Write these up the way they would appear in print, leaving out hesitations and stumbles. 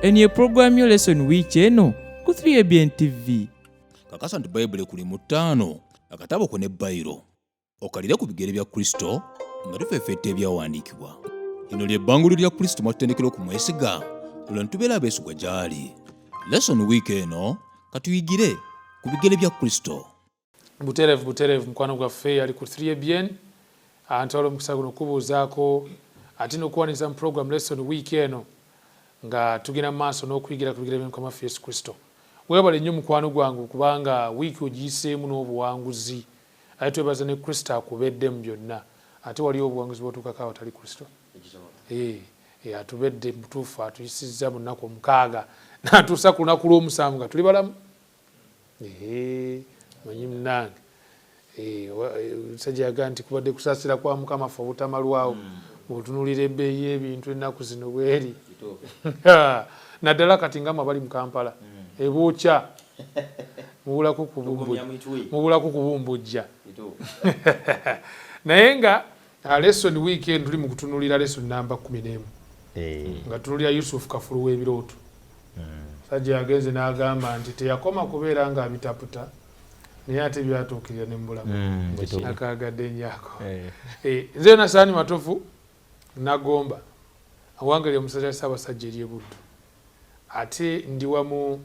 eno ye pulogulaamu yo lesson wiiki eno ku 3ABN TV. Kakasa nti Bayibuli kuli mu 5 akatabo ko ne bayiro okalire ku bigere bya Kristo nga tufeefetta ebyawandiikibwa. Lino ly'ebbanguliro lya Kristo mwatutendekera okumwesiga olwo nitubeera abeesigwa gy'ali. Lesson wiiki eno katuyigire ku bigere bya Kristo. Buterevu mukwano gwaffe ali ku 3ABN antwala omukisa guno kubuuzaako ate n'okuwaniriza mu program lesson wiiki eno nga tugenda mu maaso n'okuyigira ku bigere by'Omukama waffe Yesu Kristo. Weebale nnyo mukwano gwange kubanga wiiki ogiyiseemu n'obuwanguzi ate twebaza ne Kristo akubedde mu byonna. Ate waliwo obuwanguzi bw'otuukako awatali Kristo? Atubedde mutuufu atuyisizza mu nnaku 6 n'atuusa ku lunaku lw'omusanvu nga tuli balamu. Manyi munnange omusajja yagaa nti kubadde kusaasira kwa Mukama ffe obutamalwawo bw'otunuulira ebbeeyi y'ebintu ennaku zino bweri. Naddala kati nga bali mu Kampala ebwokya mubulako kubumbujja. Naye nga lesson week eno tuli mu kutunuulira lesson namba 11 nga tunuulira Yusufu Kafulu w'ebirooto. Sajja yagenze n'agamba nti teyakoma kubeera nga abitaputa naye ate byatuukirira ne mubulamu akaagadde nnyako. Nze Nasaani Matovu Nagomba awangalira omusajja Ssaabasajja eri Buddu, ate ndi wamu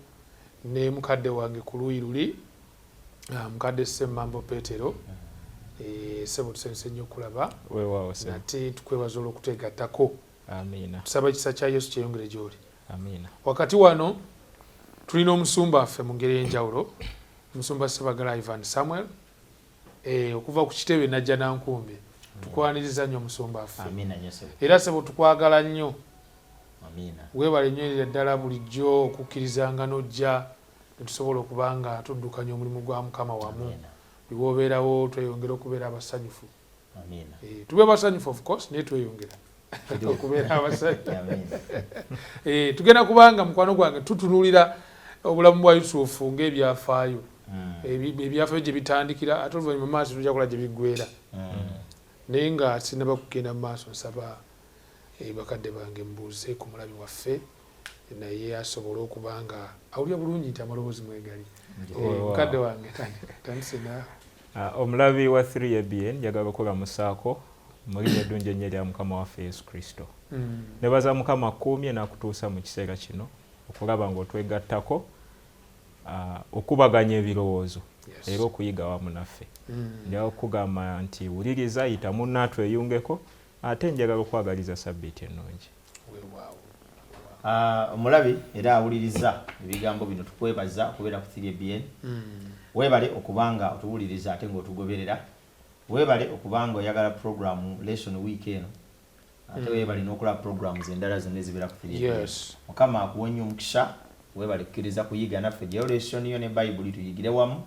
ne mukadde wange ku luuyi luli mukadde Ssemambo Petero. Ssebo tusanyuse nnyo okulaba ate tukwebaza olw'okuteegattako. Tusaba ekisa kya Yesu kyeyongere gy'oli. Wakati wano tulina omusumba waffe mu ngeri y'enjawulo, omusumba Ssebagala Ivan Samuel okuva ku kitebe najja Nankumbi. Tukwaniriza nnyo omusumba waffe era ssebo tukwagala nnyo. Weebale nnyo ddala bulijjo okukkirizanga n'ojja ne tusobola okuba nga tuddukanya omulimu gwa Mukama wamu. Biwobeerawo tweyongera okubeera abasanyufu. Tube basanyufu of course naye tweyongera okubeera abasanyufu. Tugenda kubanga mukwano gwange tutunuulira obulamu bwa Yusufu ng'ebyafaayo. Ebyafaayo gye bitandikira ate oluvannyuma mu maaso tujja kulaba gye biggweera. Naye nga sinaba kugenda mu maaso nsaba bakadde bange mbuuze ku mulabi waffe naye asobole okuba nga awulira bulungi nti amaloboozi mwegali. Mukadde wange tandise naawe. Omulabi wa 3ABN njagala okulamusaako mu linnya eddungi ennyo erya Mukama waffe Yesu Kristo. Nebaza Mukama akuumye n'akutuusa mu kiseera kino okulaba ng'otwegattako okubaganya ebirowoozo era okuyiga wamu naffe. Njagala okugamba nti wuliriza, yita munna tweyungeko ate njagala okwagaliza sabbiiti ennungi. Omulabi era awuliriza ebigambo bino tukwebaza okubeera ku 3ABN. Weebale okubanga otuwuliriza ate ng'otugoberera. Weebale okubanga oyagala programu lesson week eno ate weebale n'okulaba programs endala zonna ezibeera ku 3ABN. Mukama akuwenye omukisa. Weebale kukkiriza kuyiga naffe gye lesson yo ne Bayibuli tuyigire wamu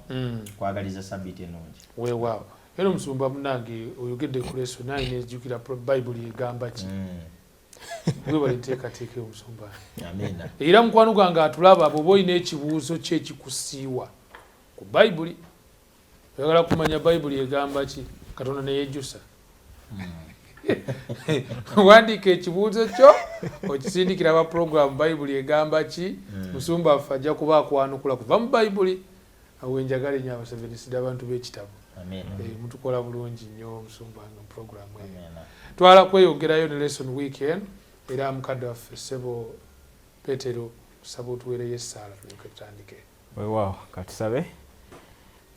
kwagaliza sabbiiti ennungi. Weewaawo era omusumba munnange oyogedde ku lesson naye nejjukira Bayibuli egamba ki. Weebale nteekateeka omusumba. Era mukwano gwange atulaba bw'oba olina ekibuuzo kye ekikusiiwa ku Bayibuli oyagala kumanya Bayibuli egamba ki, Katonda ne yejjusa. Wandiika ekibuuzo kyo okisindikira aba program Bayibuli egamba ki, musumba waffe ajja kuba akwanukula kuva mu Bayibuli. Awo njagala nnyo abaseventisida abantu b'ekitabo. Mutukola bulungi nnyo omusumba wange mu program eyo. Twala kweyongerayo ne lesson weekend era mukadde waffe Ssebo Petero tusaba otuweereyo essaala tulyoke tutandike. Weewaawo katusabe.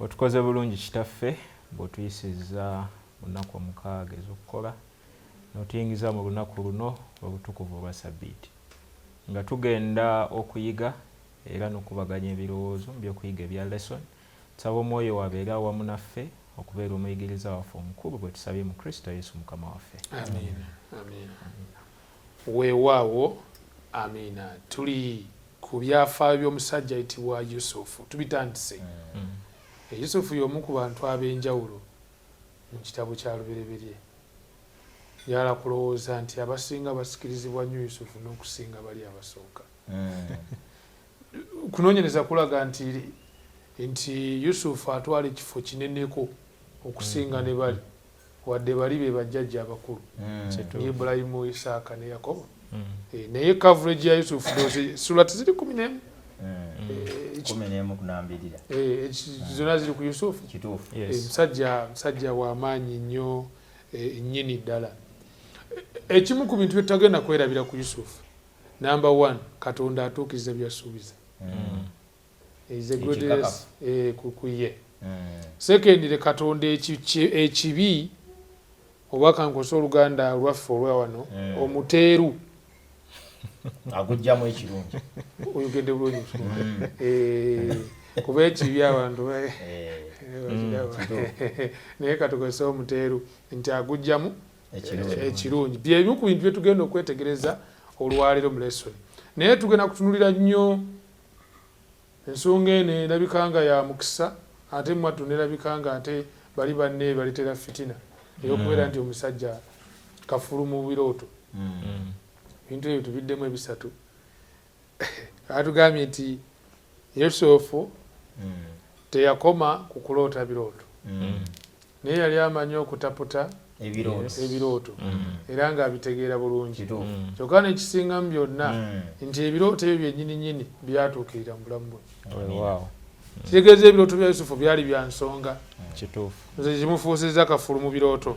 Otukoze bulungi kitaffe bw'otuyisizza mu nnaku 6 ez'okukola n'otuyingiza mu lunaku luno obutukuvu obwa sabbiiti nga tugenda okuyiga era n'okubaganya ebirowoozo by'okuyiga ebya lesson. Nsaba Omwoyo wabeera awamu naffe okubeera omuyigiriza waffe omukulu bwe tusabye mu Kristo Yesu Mukama waffe. Amiina. Weewaawo amiina. Tuli ku byafaayo by'omusajja ayitibwa Yusufu. Tubitandise. Yusufu y'omu ku bantu ab'enjawulo mu kitabo kya Lubereberye. Yala kulowooza nti abasinga basikirizibwa nnyo Yusufu n'okusinga bali abasooka. Kunoonyereza kulaga nti Yusufu atwala ekifo kineneko okusinga ne bali wadde bali be bajjajja abakulu. Ibulayimu, Isaaka ne Yakobo. naye coverage ya Yusufu dozi surati ziri 11 kunambirira zona ziri ku Yusufu kituufu musajja w'amaanyi nnyo nnyini ddala. Ekimu ku bintu bye tutagenda kwerabira ku Yusufu, number 1, Katonda atuukiriza byasuubiza. Kuye. Secondly, Katonda ekibi oba kankosa Oluganda lwaffe olwa wano omuteeru agujjamu ekirungi oyogedde bulungi kuba ekibi abantu naye katukozesa omuteeru nti agujjamu ekirungi. Byebimu ku bintu bye tugenda okwetegereza olwaleero mu Leesoni, naye tugenda kutunulira nnyo ensonga eno erabika nga ya mukisa ate mwattu nerabika nga ate bali banne balitera fitina eyokubeera nti omusajja kafulu mu birooto. Ebintu ebyo tubiddemu ebisatu. Atugambye nti Yusufu teyakoma ku kuloota birooto, naye yali amanyi okutaputa ebirooto era ng'abitegeera bulungi. Kyokka n'ekisingamu byonna nti ebirooto ebyo byennyini byatuukirira mu bulamu bwe. Kitegeeza ebirooto bya Yusufu byali bya nsonga. Nze kimufuusizza kafulu mu birooto.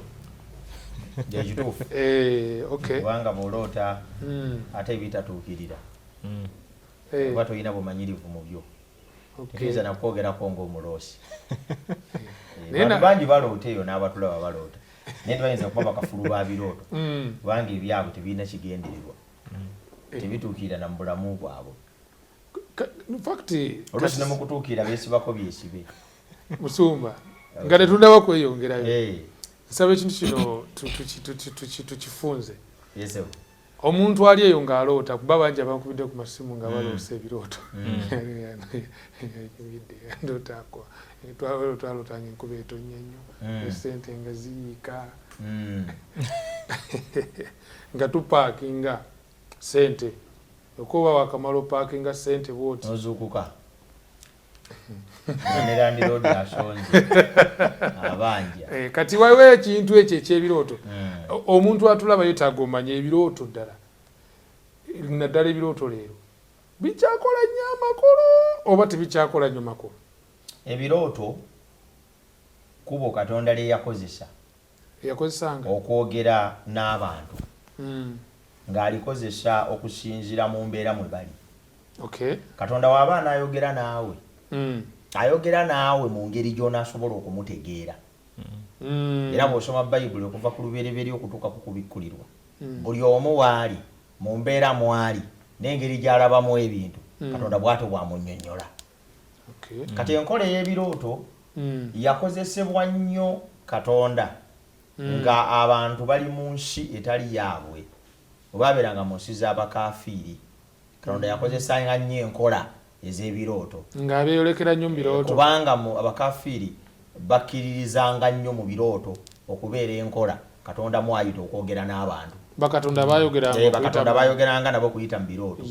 kubanga bw'oloota ate ebitatuukirira oba tolina bumanyirivu mu byo tekiriza nakwogerako ng'omuloosi. Bantu bangi baloota eyo n'abatulaba baloota naye tebayinza kuba bakafulu ba birooto kubanga ebyabwe tebirina kigendererwa tebituukirira na mu bulamu bwabwe. Oluusi ne mu kutuukirira beesibako byesibe Musumba nga tetundaba kweyongerayo. Nsaba ekintu kino tukifunze. Omuntu ali eyo ng'aloota kuba bangi abankubidde ku masimu nga baloosa ebirooto. Twalootanga enkuba etonnya nnyo, esente nga ziyiika, nga tupaakinga sente. Okuba wakamala opaakinga sente bw'oti nozuukuka nerandi asonze abanja. Kati waliwo ekintu ekyo ekyebirooto. Omuntu atulaba yetaaga omanya ebirooto ddala. Naddala ebirooto leero bikyakola nnyo amakulu oba tebikyakola nnyo makulu? Ebirooto kubo Katonda lye yakozesanga okwogera n'abantu ng'alikozesa okusinziira mu mbeera mwe bali. Katonda w'aba n'ayogera naawe ayogera naawe mu ngeri gy'onaasobola okumutegeera. Era bw'osoma Bayibuli okuva ku lubereberye okutuuka ku kubikkulirwa, buli omu waali mu mbeera mwali n'engeri gy'alabamu ebintu Katonda bw'atyo bw'amunnyonnyola. Kati enkola ey'ebirooto yakozesebwa nnyo Katonda nga abantu bali mu nsi etali yaabwe, bwe baabeeranga mu nsi z'abakaafiiri. Katonda yakozesanga nnyo enkola ez'ebirooto ng'abeeyolekera nnyo mu birooto kubanga abakaafiiri bakkiririzanga nnyo mu birooto okubeera enkola Katonda mwayita okwogera n'abantu. Bakatonda baayogeranga nabo kuyita mu birooto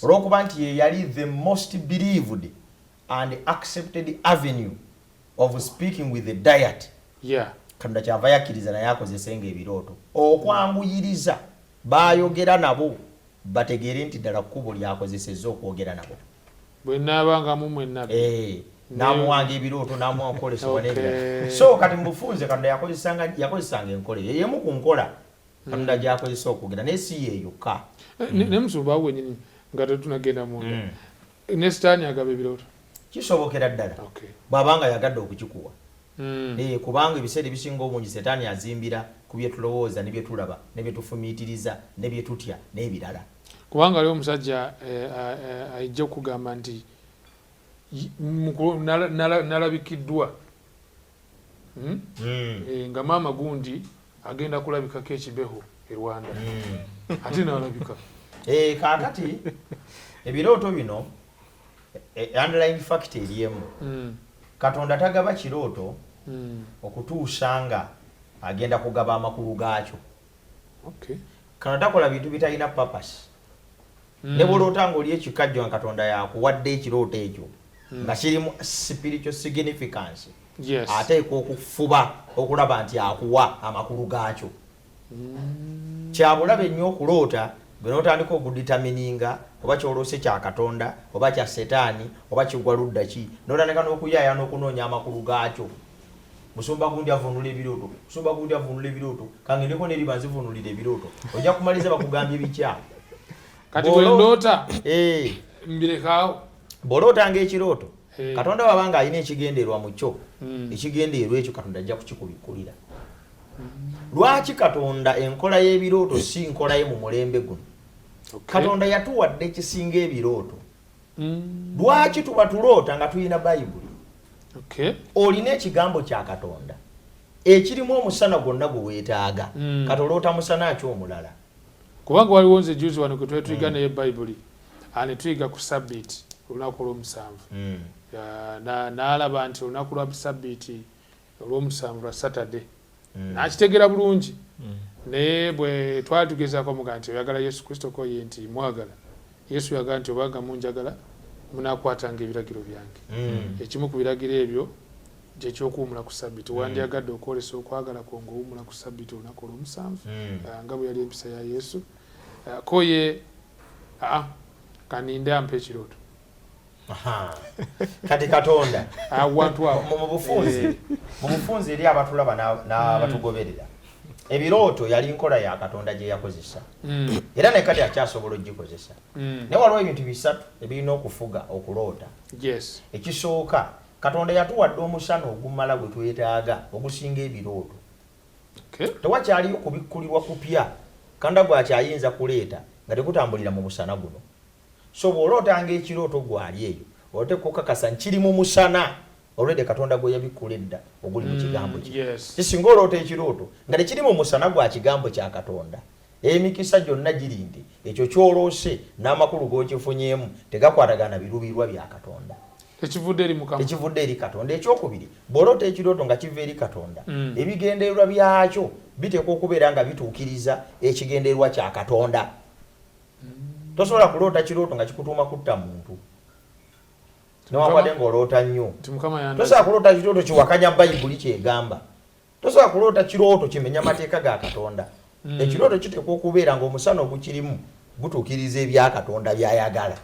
olw'okuba nti ye yali the most believed and accepted avenue of speaking with the diet. Katonda kyava yakkiriza naye akozesenga ebirooto okwanguyiriza baayogera nabo bategeere nti ddala kkubo lyakozesezza okwogera nabo. Bwe naabanga mu mwenna n'amuwanga ebirooto n'amuwa okukolesebwa n'ebirala. So kati mubufunze Katonda yakozesanga enkola eyo emu ku nkola Katonda gy'akozesa okwogera naye si ye yokka. Ne Musumba awo wennyini nga tetunagenda munda ne Sitaani agaba ebirooto kisobokera ddala bw'abanga yagadde okukikuwa. Kubanga ebiseera ebisinga obungi Setaani azimbira ku bye tulowooza ne bye tulaba ne bye tufumiitiriza ne bye tutya n'ebirala. Kubanga aliwo omusajja ajja okugamba nti nalabikiddwa nga maama gundi agenda kulabikako ekibeho e Rwanda ate nalabika. Kaakati ebirooto bino underlying fact eriemu Katonda tagaba kirooto okutuusa nga agenda kugaba amakulu gaakyo. Katonda takola bintu bitalina purpose. Ne bw'oloota ng'oli ekikajjo nga Katonda yakuwadde ekirooto ekyo nga kirimu spiritual significance, ateeka okufuba okulaba nti akuwa amakulu gaakyo. Kyabulabe nnyo okuloota bw'otandika okuditamininga oba kyolose kya Katonda oba kya Setaani oba kigwa ludda ki n'otandika n'okuyaaya n'okunoonya amakulu gaakyo. Musumba gundi avunula ebirooto, musumba gundi avunula ebirooto, kangendeko n'eri banzivunulira ebirooto, ojja kumaliza bakugambye bikya. Kati bw'endoota mbirekawo bw'olootanga ekirooto Katonda wabanga alina ekigendererwa mu kyo ekigendererwa ekyo Katonda ajja kukikubikulira. Lwaki Katonda enkola y'ebirooto si nkola ye mu mulembe guno? Katonda yatuwadde ekisinga ebirooto. Lwaki tuba tuloota nga tulina Bayibuli? Olina ekigambo kya Katonda ekirimu omusana gwonna gwe weetaaga kati oloota musana ki omulala? Kubanga waliwo nze juzi wano kwe twetuyiga naye Bayibuli ne tuyiga ku sabbiiti olunaku olw'omusanvu n'alaba nti olunaku lwa sabbiiti olw'omusanvu lwa Saturday n'akitegeera bulungi naye bwe twali tugezaako muga nti oyagala Yesu Kristo ko ye nti mwagala. Yesu yagala nti obanga munjagala munaakwatanga ebiragiro byange. Ekimu ku biragiro ebyo ky'ekyokuwumula ku sabbiiti. Wandyagadde okwolesa okwagala kwo ng'owumula ku sabbiiti olunaku olw'omusanvu nga bwe yali empisa ya Yesu. Ko ye kaninde ampa ekirooto. Kati Katonda wantu awo mu bufunze eri abatulaba n'abatugoberera ebirooto yali nkola ya Katonda gye yakozesa era ne kati akyasobola ogikozesa. Naye waliwo ebintu bisatu ebirina okufuga okuloota. Ekisooka Katonda yatuwadde omusana ogumala gwe twetaaga ogusinga ebirooto. Tewakyaliyo kubikkulirwa kupya Katonda gwakyayinza kuleeta nga tekutambulira mu musana guno. So bw'olootanga ekirooto gwali eyo oteeka okukakasa nkiri mu musana olwedde Katonda gwe yabikula edda oguli mu kigambo kye. Singa oloota ekirooto nga tekiri mu musana gwa kigambo kya Katonda emikisa gyonna giri nti ekyo kyoloose n'amakulu g'okifunyeemu tegakwatagana birubirwa bya Katonda. Ekivudde eri Katonda. Ekyokubiri bw'oloota ekirooto nga kiva eri Katonda ebigendererwa byakyo biteekwa okubeera nga bituukiriza ekigendererwa kya Katonda. Tosobola kuloota kirooto nga kikutuuma kutta muntu newankubadde ng'oloota nnyo. Tosobola kuloota kirooto kiwakanya Bayibuli kyegamba. Tosobola kuloota kirooto kimenya mateeka ga Katonda. Ekirooto kiteekwa okubeera ng'omusana ogukirimu gutuukiriza ebya Katonda by'ayagala.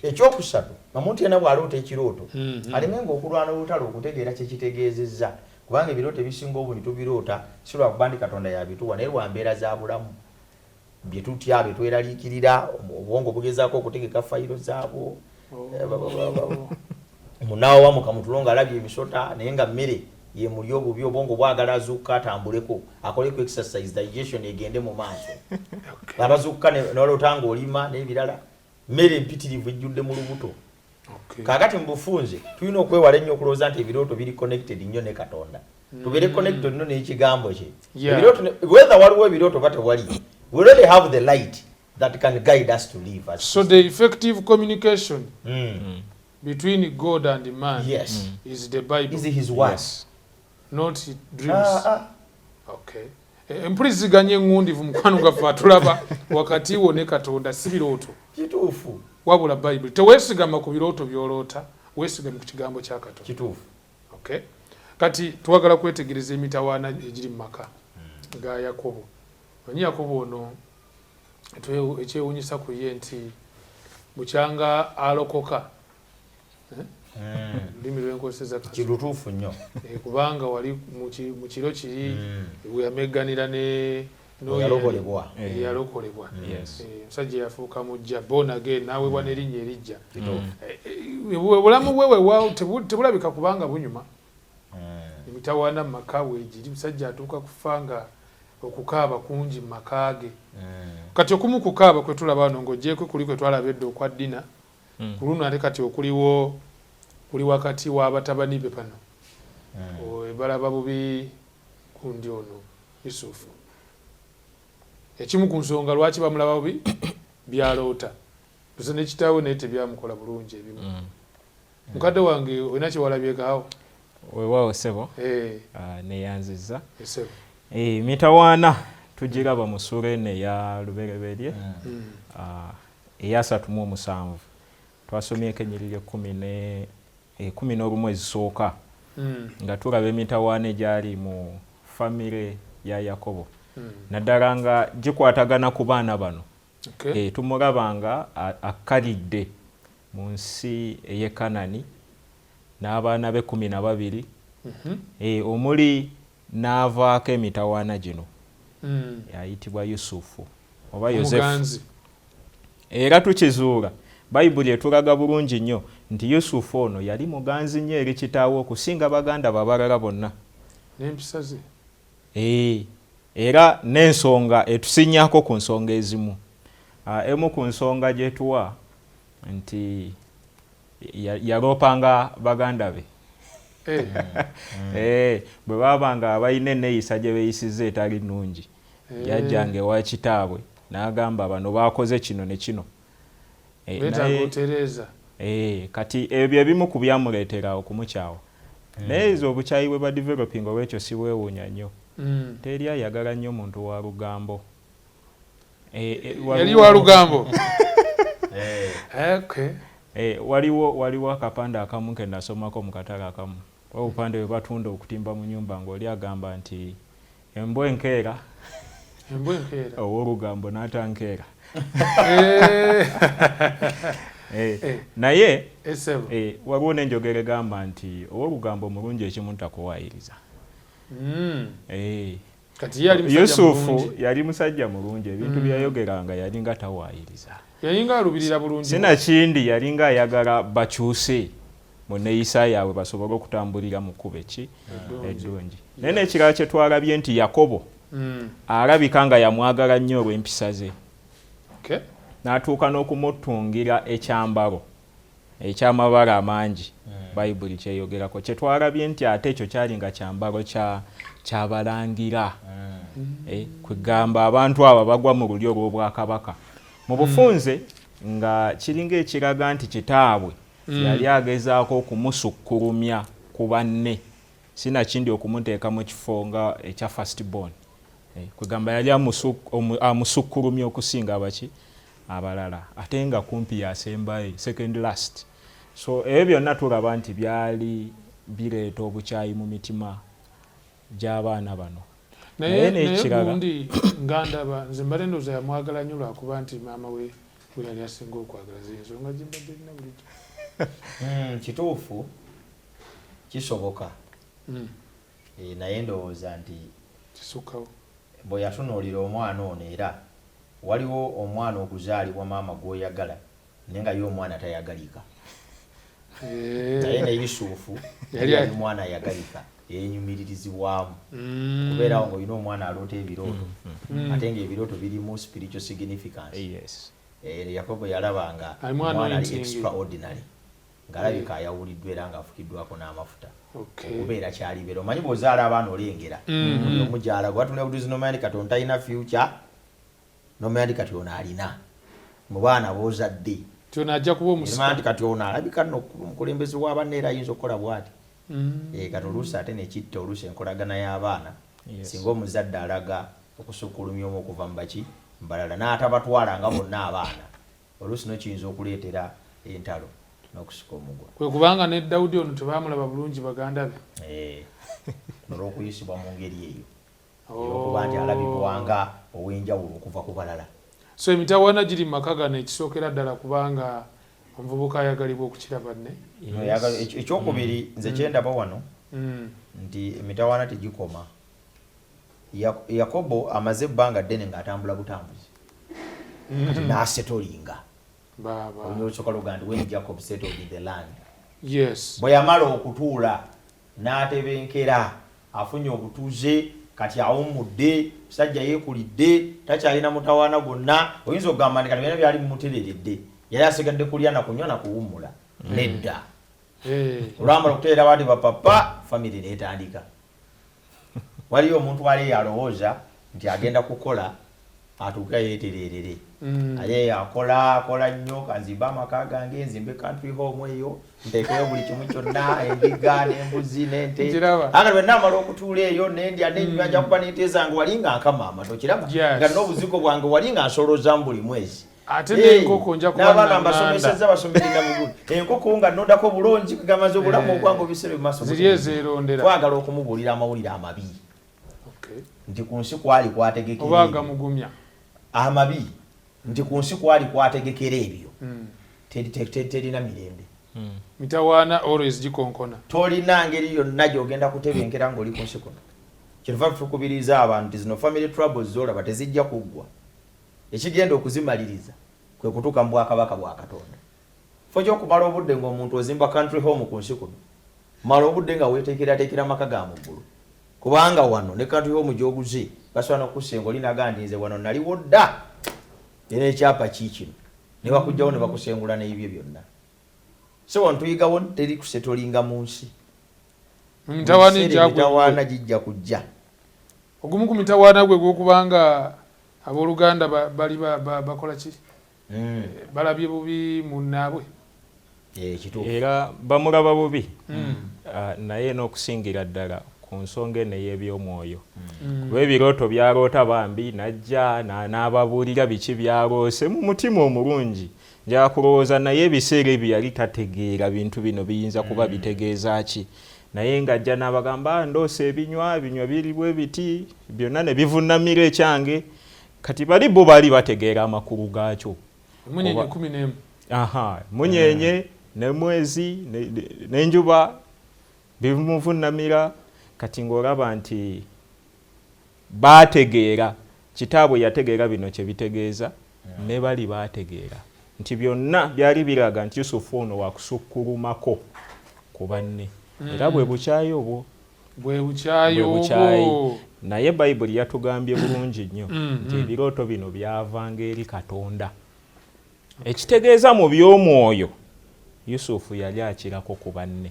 Ekyokusatu omuntu yenna bw'aloota ekirooto alemenga okulwana olutalo okutegeera kye kitegeezezza kubanga ebirooto ebisinga obuni tubiroota si lwa kuba ndi Katonda yabituwa naye lwa mbeera za bulamu bye tutya bye tweraliikirira obwongo bugezaako okutegeka fayiro zaabwo. Munaawo wamu kamutulonga alabye emisota naye nga mmere ye muli obubi obwongo bwagala azuuka atambuleko akoleko exercise digestion egende mu maaso. Abazuuka n'oloota ng'olima n'ebirala mmere mpitirivu ejjudde mu lubuto. Kaakati mu bufunze tulina okwewala ennyo okulowooza nti ebirooto biri connected nnyo ne Katonda. Tubeere connected nnyo n'ekigambo kye. Whether waliwo ebirooto ba tewali, we already have the light that can guide us to live. So the effective communication between God and man is the Bible. Is his words. Not dreams. Okay. Empuliziganya engundivu mukwano gaffe atulaba wakati wo ne Katonda si birooto. Kituufu. Wabula Bible. Teweesigama ku birooto by'oloota, weesigame ku kigambo kya Katonda. Kituufu. Okay. Kati twagala kwetegereza emitawaana egiri mu maka ga Yakobo. Onyi Yakobo ono ekyewuunyisa ku ye nti bukyanga alokoka. Lulimi lw'enkoseza kirutuufu nnyo kubanga wali mu kiro kiri weyamegganira yalokolebwa omusajja yafuuka mujja born again naweebwa n'erinnya erijja. Obulamu bwe tebulabika kubanga bunyuma. Emitawaana mu maka weegiri musajja atuuka kufa nga okukaaba kungi mu maka ge. Kati okumu kukaaba kwe tulaba wano ng'oggyeko kuli kwe twalaba edda okwa ddina ku luno ate kati okuliwo kuli wakati w'abatabani be pano ebalaba bubi kundi ono Yusufu. Ekimu ku nsonga lwaki bamulaba bubi byaloota tuze ne kitaawe naye tebyamukola bulungi ebimu. Mukadde wange olina kyewalabyekaawo? Weewaawo ssebo neyanziza mitawaana tugiraba mu ssuula eno eya lubereberye eya 37 twasomyeko ennyiriri 11 ezisooka nga tulaba emitawaana egyali mu famire ya Yakobo naddala nga gikwatagana ku baana bano. Okay. Tumulabanga akkalidde mu nsi ey'e Kanani n'abaana be 12 omuli n'avaako emitawaana gino ayitibwa Yusufu oba Yosefu. Era tukizuula Bayibuli etulaga bulungi nnyo nti Yusufu ono yali muganzi nnyo eri kitaawe okusinga baganda babalala bonna. N'empisa ze. Era n'ensonga etusinyaako ku nsonga ezimu. Emu ku nsonga gyetuwa nti yaloopanga baganda be. Bwe babanga abalina enneeyisa gye beeyisiza etali nnungi yajjanga ewa kitaabwe n'agamba bano baakoze kino ne kino. Kati ebyo ebimu ku byamuleetera okumukyawa. Naye ezo obukyayi bwe ba developing olwekyo si bwewuunya nnyo. Teri ayagala nnyo muntu wa lugambo. Yali wa lugambo. Waliwo akapande akamu ke nasomako mu katale akamu. Obupande bwe batunda okutimba mu nnyumba ng'oli agamba nti embwa enkeera ow'olugambo n'atankeera. Naye waliwo n'enjogera egamba nti ow'olugambo mulungi ekimu takuwaayiriza. Yusufu yali musajja mulungi, ebintu byayogeranga yalinga tawaayiriza. Yalinga alubirira bulungi. Sinakindi yalinga ayagala bakyuse mu nneeyisa yaabwe basobole okutambulira mu kkubo eddungi. Naye n'ekirala kye twalabye nti Yakobo alabika nga yamwagala nnyo olw'empisa ze. N'atuuka n'okumutungira ekyambalo eky'amabala amangi. Bayibuli kyeyogerako kye twalabye nti ate ekyo kyali nga kyambalo kyabalangira. Kwegamba abantu abo bagwa mu lulyo olw'obwakabaka. Mu bufunze nga kiringa ekiraga nti kitaabwe yali agezaako okumusukkulumya ku banne. Sinakindi okumuteeka mu kifo nga ekya first born. Kwegamba yali amusukkulumya okusinga abalala. Ate nga kumpi yasembayo second last. So ebyo byonna tulaba nti byali bireeta obukyayi mu mitima gy'abaana bano. Naye gundi ngandaba nze mbadde ndowooza yamwagala nnyo lwakuba nti maama we yali asinga okwagala z'ensonga gimbadde nnina bulijjo. Kituufu kisoboka. Naye ndowooza nti kisukkawo bwe yatunuulira omwana ono era waliwo omwana okuzaalibwa maama gw'oyagala naye nga ye omwana tayagalika. Naye ne Yusufu yali mwana ayagalika yenyumiririzibwamu kubeerawo ng'olina omwana aloota ebirooto ate ng'ebirooto birimu spiritual significance. Yakobo yalabanga omwana ali extraordinary ng'alabika ayawuliddwa era ng'afukiddwako n'amafuta okubeera kyalibeera. Omanyi bw'ozaala abaana olengera buli omukyala gwatulira butuzi n'omanya nti kati ono talina future n'omanya nti kati ono alina mu baana b'ozadde Tiona ajja kuba omusika. Nti kati ono alabika nno omukulembeze w'abanne era ayinza okukola bw'ati. Kati oluusi ate nekitta oluusi enkolagana y'abaana singa omuzadde alaga okusukkulumya omu okuva mu baki mbalala n'atabatwala nga bonna abaana oluusi no kiyinza okuleetera entalo n'okusika omugwa. Kwe kubanga ne Dawudi ono tebaamulaba bulungi baganda be. Olw'okuyisibwa mu ngeri eyo okuba nti alabibwanga ow'enjawulo okuva ku balala. So emitawaana giri mu maka gano ekisookera ddala kubanga omuvubuka ayagalibwa okukira banne. Ekyokubiri nze kyendaba wano nti emitawaana tegikoma. Yakobo amaze ebbanga ddene ng'atambula butambuzi kati n'asetolinga. Olw'olusoka luga nti when Jacob settled in the land. Bwe yamala okutuula n'atebenkera afunye obutuuze kati awummudde musajja yeekulidde takyalina mutawaana gonna oyinza okugamba nti kati byonna byali mumutereredde yali asigadde kulya na kunywa na kuwummula nedda. Olwamala okuteera bati bapapa famire neetandika. Waliyo omuntu wali yalowooza nti agenda kukola atuuka yeetererere aye akola nnyo kanzimbe amaka gange nzimbe country home eyo nteekeyo buli kimu kyonna endiga n'embuzi n'ente anga bwe naamala okutuula eyo nendya nenywa nja kuba n'ente zange wali nga nkamaama tokiraba nga n'obuziko bwange wali nga nsoloozamu buli mwezi ate n'enkoko nja kuba n'abaana mbasomesezza basomerera mugulu enkoko nga nondako bulungi kugamaze obulamu obwange obisere mu maaso ziri ezeerondera twagala okumubuulira amawulire amabi nti ku nsi kwali kwategekera oba agamugumya amabi nti ku nsi kwali kwategekera ebyo terina mirembe mitawaana always gikonkona tolina ngeri yonna gyogenda kutebenkera ng'oli ku nsi kuno kyetuva tukubiriza abantu zino family troubles zolaba tezijja kuggwa ekigenda okuzimaliriza kwe kutuuka mu bwakabaka bwa Katonda fo ky'okumala obudde ng'omuntu ozimba country home ku nsi kuno mala obudde nga weeteekerateekera maka ga mu ggulu kubanga wano ne country home gy'oguze basobola n'okukusenga olinaga nti nze wano naliwo dda era ekyapa kiikino ne bakugjawo ne bakusengula n'ebyo byonna so wano tuyigawo teri kusetolinga mu nsi mitawaana gijja kujja ogumu ku mitawaana gwe gw'okubanga abooluganda bali bakola ki balabye bubi munnaabwe era bamulaba bubi naye n'okusingira ddala ku nsonga eno ey'ebyomwoyo kuba ebirooto byaloota bambi najja n'ababuulira biki byaloose mu mutima omulungi njala kulowooza naye ebiseera ebyo yali tategeera bintu bino biyinza kuba bitegeeza ki naye ng'ajja n'abagamba ndoose ebinywa biri bwe biti byonna ne bivunnamira ekyange kati bali bo baali bategeera amakulu gaakyo munyenye 11 munyenye ne mwezi n'enjuba bimuvunnamira kati ng'olaba nti baategeera kitaabwe yategeera bino kye bitegeeza ne bali baategeera nti byonna byali biraga nti Yusufu ono wakusukkulumako ku banne era bwe bukyayi obwo naye bayibuli yatugambye bulungi nnyo nti ebirooto bino byavanga eri Katonda ekitegeeza mu by'omwoyo Yusufu yali akirako ku banne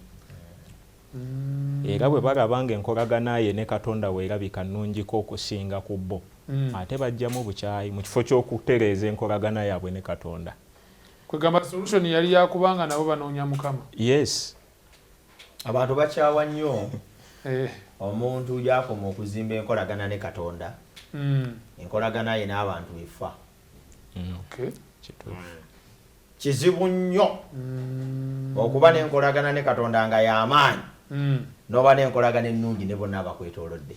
era bwe balabanga enkolagana ye ne Katonda weerabika nnungiko okusinga ku bo ate bajjamu bukyayi mu kifo ky'okutereeza enkolagana yaabwe ne Katonda kwegamba solution yali yakubanga nabo banoonya Mukama. Yes. Abantu bakyawa nnyo omuntu yakoma okuzimba enkolagana ne Katonda enkolagana ye n'abantu efa. Okay. Kizibu nnyo okuba n'enkolagana ne Katonda nga y'amaanyi n'oba n'enkolagana ennungi ne bonna abakwetoolodde.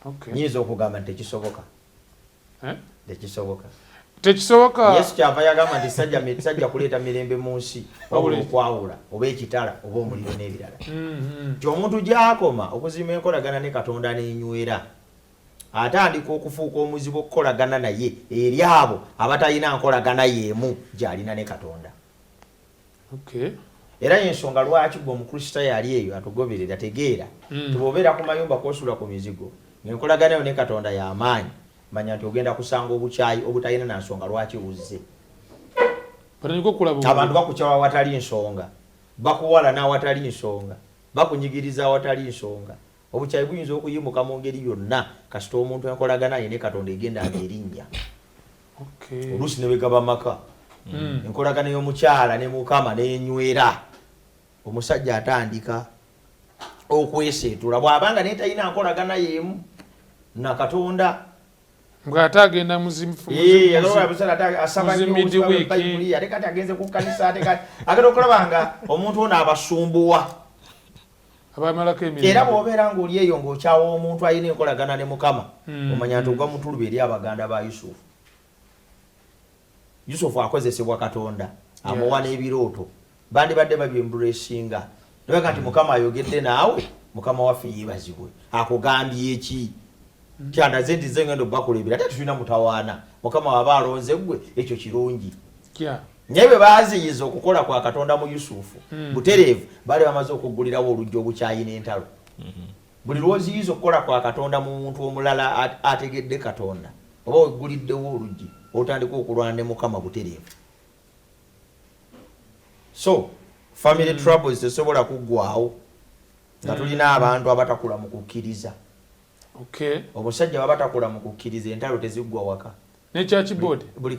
Okay. Nyinza okugamba nti tekisoboka. Tekisoboka. Tekisoboka. Yesu kyava yagamba nti sajja kuleeta mirembe mu nsi wabula okwawula oba ekitala oba omuliro n'ebirala. Nti omuntu gy'akoma okuzimba enkolagana ne Katonda n'enywera atandika okufuuka omuzibu okukolagana naye eri abo abatalina nkolagana y'emu gy'alina ne Katonda. Okay. Era y'ensonga lwaki gwe omukristaayo ali eyo atugoberera tegeera tubobeera ku mayumba kwosula ku mizigo enkolagana yo ne Katonda y'amaanyi manya nti ogenda kusanga obukyayi obutalina na nsonga lwaki buzze. Abantu bakukyawa awatali nsonga, bakuwala n'awatali nsonga, bakunyigiriza awatali nsonga. Obukyayi buyinza okuyimuka mu ngeri yonna kasita omuntu enkolagana ye ne Katonda egenda ng'erinnya. Okay. Oluusi ne begaba maka. Enkolagana y'omukyala ne Mukama n'enywera. Omusajja atandika okweseetula bw'abanga naye talina nkolagana y'emu na Katonda. Ng'ate agenda muzimidi Wiiki ate kati agenze ku kkanisa ate kati agenda okulaba nga omuntu ono abasumbuwa. Era bw'obeera ng'oli eyo ng'okyawa omuntu alina enkolagana ne Mukama omanya nti ogwa mutuluba eri abaganda ba Yusufu. Yusufu akozesebwa Katonda amuwa n'ebirooto bandibadde babyembulesinga nebanga nti Mukama ayogedde naawe Mukama waffe yeebazibwe akugambye eki kyanaze nti ze ngendo bakulebera ate tulina mutawaana Mukama waba alonze gwe ekyo kirungi. Naye bwe baaziyiza okukola kwa Katonda mu Yusufu butereevu bali bamaze okuggulirawo oluggi obukyayi n'entalo. Buli lwoziyiza okukola kwa Katonda mu muntu omulala ategedde Katonda oba ogguliddewo oluggi otandika okulwana ne Mukama butereevu. So family troubles tesobola kuggwawo nga tulina abantu abatakula mu kukkiriza. Okay. Omusajja wabatakula mu kukkiriza entalo teziggwa waka. Ne church board. Buli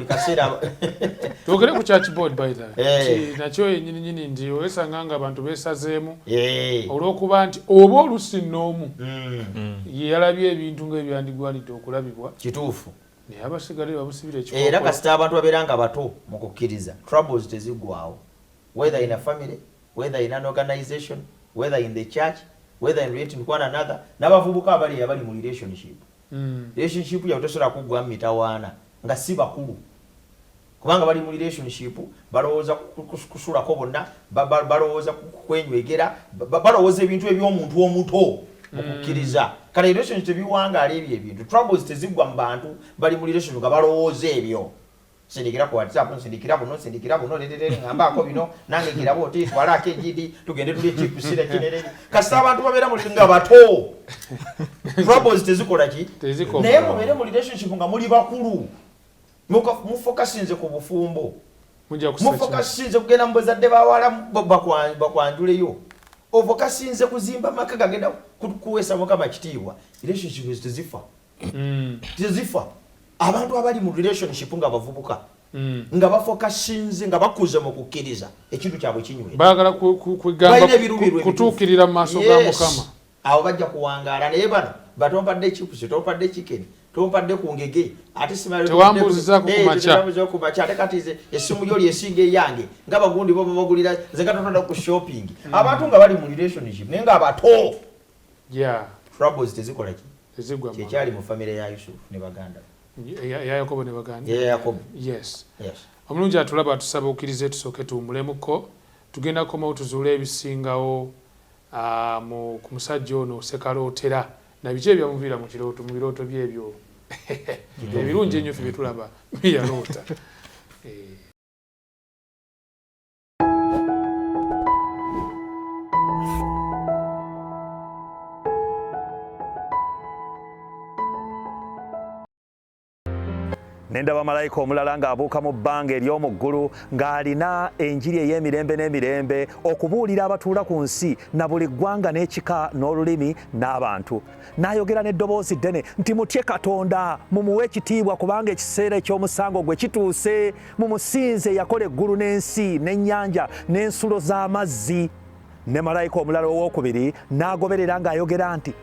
kaseera. Tugere ku church board by the way. Nakyo yennyini ndi oyesanganga abantu beesazeemu. Olw'okuba nti oba olusi nnoomu yalabye ebintu ng'ebyandigwanidde okulabibwa. Kituufu. Naye abasigale babusibira ekifo. Era kasita abantu babeera nga bato mu kukkiriza troubles teziggwawo. Whether in a family, whether in an organization, whether in the church, whether in relating to one another n'abavubuka abali mu relationship relationship ya utosola kugwa mitawana nga si bakulu kubanga bali mu relationship balowooza kusulako bonna balowooza kwenywegera balowooza ebintu eby'omuntu omuto okukkiriza kale relationship tebiwangaala ebyo ebintu troubles tezigwa mu bantu bali mu relationship nga balowooza ebyo sindikira ku WhatsApp sindikira buno leterere ngambako bino nange kirabo oti twalako ejidi tugende tuli chip sire kinere kasita abantu babeera mu nga bato troubles tezikola ki naye mubeere mu relationship nga muli bakulu mufokasinze ku bufumbo mufokasinze kugenda mu bazadde bawala bakwanjuleyo ofokasinze kuzimba maka gagenda kuwesa mukama kitiibwa relationship tezifa abantu abali mu relationship nga bavubuka nga bafokasinze nga bakuze mu kukkiriza ekintu kyabwe kinywe bagala kugamba kutuukirira mu maaso ga mukama awo bajja kuwangaala naye bano batompadde chips tompadde chicken tompadde ku ngege ate tewambuzizaako ku maca ate kati essimu yoli esinga eyange nga bagundi bo bagulira nze nga totonda ku shopping abantu nga bali mu relationship naye nga abato troubles tezikola ki kyekyali mu famire ya Yusufu ne baganda ya Yakobo ne baganda yes omulungi atulaba tusaba okkirize tusooke tuwumulemuko tugenda komawo tuzuule ebisingawo ku musajja ono sekalootera nabiki ebyamuviira mu birooto byebyo ebirungi ennyo ffe byetulaba byeyaloota nenda bamalayika omulala ng'abuuka mu bbanga ery'omu ggulu ng'alina enjiri ey'emirembe n'emirembe okubuulira abatuula ku nsi na buli ggwanga n'ekika n'olulimi n'abantu n'ayogera n'eddoboozi ddene nti mutye Katonda mumuwe ekitiibwa kubanga ekiseera eky'omusango gwe kituuse mumusinze yakola eggulu n'ensi n'ennyanja n'ensulo z'amazzi ne malayika omulala owookubiri n'agoberera ng'ayogera nti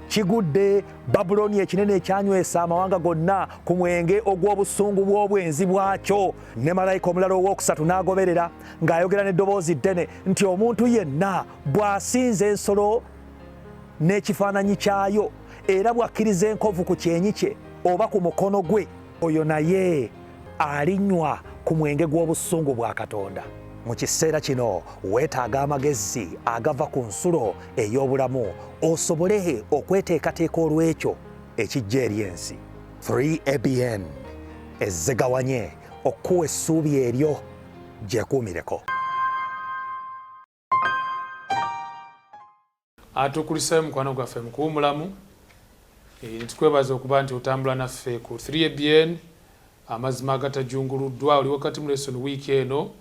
kigudde Babuloni ekinene ekyanywesa amawanga gonna ku mwenge ogw'obusungu bw'obwenzi bwakyo ne malayika omulala owookusatu n'agoberera ng'ayogera n'eddoboozi ddene nti omuntu yenna bw'asinza ensolo n'ekifaananyi kyayo era bw'akkiriza enkovu ku kyenyi kye oba ku mukono gwe oyo naye alinywa ku mwenge gw'obusungu bwa Katonda. Mu kiseera kino weetaaga amagezi agava ku nsulo ey'obulamu osobole okweteekateeka olw'ekyo ekijja eri ensi. 3ABN ezzegawanye okuwa essuubi eryo gyekuumireko. Atukulisayo mukwano gwaffe mu kuwumulamu tukwebaza okuba nti otambula naffe ku 3ABN amazima agatajunguluddwa oli wakati mu Leesoni wiiki eno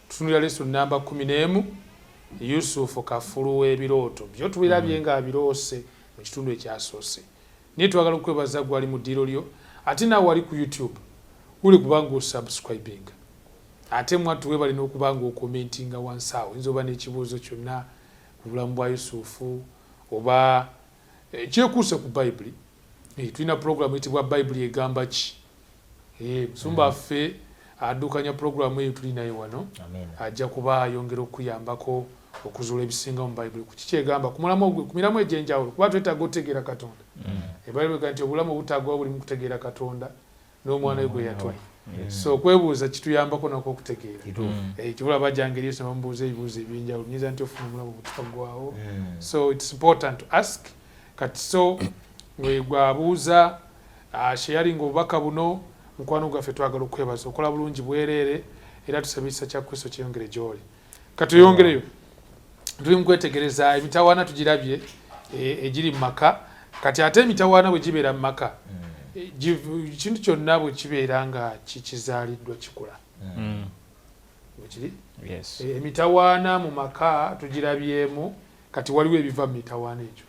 tutunulira Leesoni namba 11 Yusufu Kafulu w'ebirooto byo tubirabye nga abiroose mu kitundu ekyasoose niye twagala okwebaza gwali mu ddiiro lyo ate nawe wali ku YouTube uli kubanga osubscribing ate mwatuwe balina okubanga okomentinga wansi awo nzoba n'ekibuuzo kyonna ku bulamu bwa Yusufu oba kyekuuse ku Bayibuli tulina program eyitibwa Bayibuli egamba ki musumba ffe addukanya programu eyo tuli nayo wano ajja kuba ayongera okuyambako okuzuula ebisinga mu Bayibuli ku kikyegamba ku miramu egy'enjawulo kuba twetaaga otegeera Katonda ebalibweka nti obulamu obutagwa buli mu kutegeera Katonda n'omwana we gwe yatwa so okwebuuza kituyambako nako okutegeera kibula bajjanga eri Yesu bamubuuza ebibuuzo eby'enjawulo nyinza nti ofuna obulamu obutagwawo so it's important to ask kati so gwabuuza sharing obubaka buno mukwano gwaffe twagala okwebaza okola bulungi bwereere era tusabisa kya Kristo kyeyongere gy'oli kati yongereyo tuli mu kwetegereza emitawaana tugirabye egiri mu maka kati ate emitawaana bwe gibeera mu maka ekintu kyonna bwe kibeera nga kizaaliddwa kikula emitawaana mu maka tugirabyemu kati waliwo ebiva mu mitawaana egyo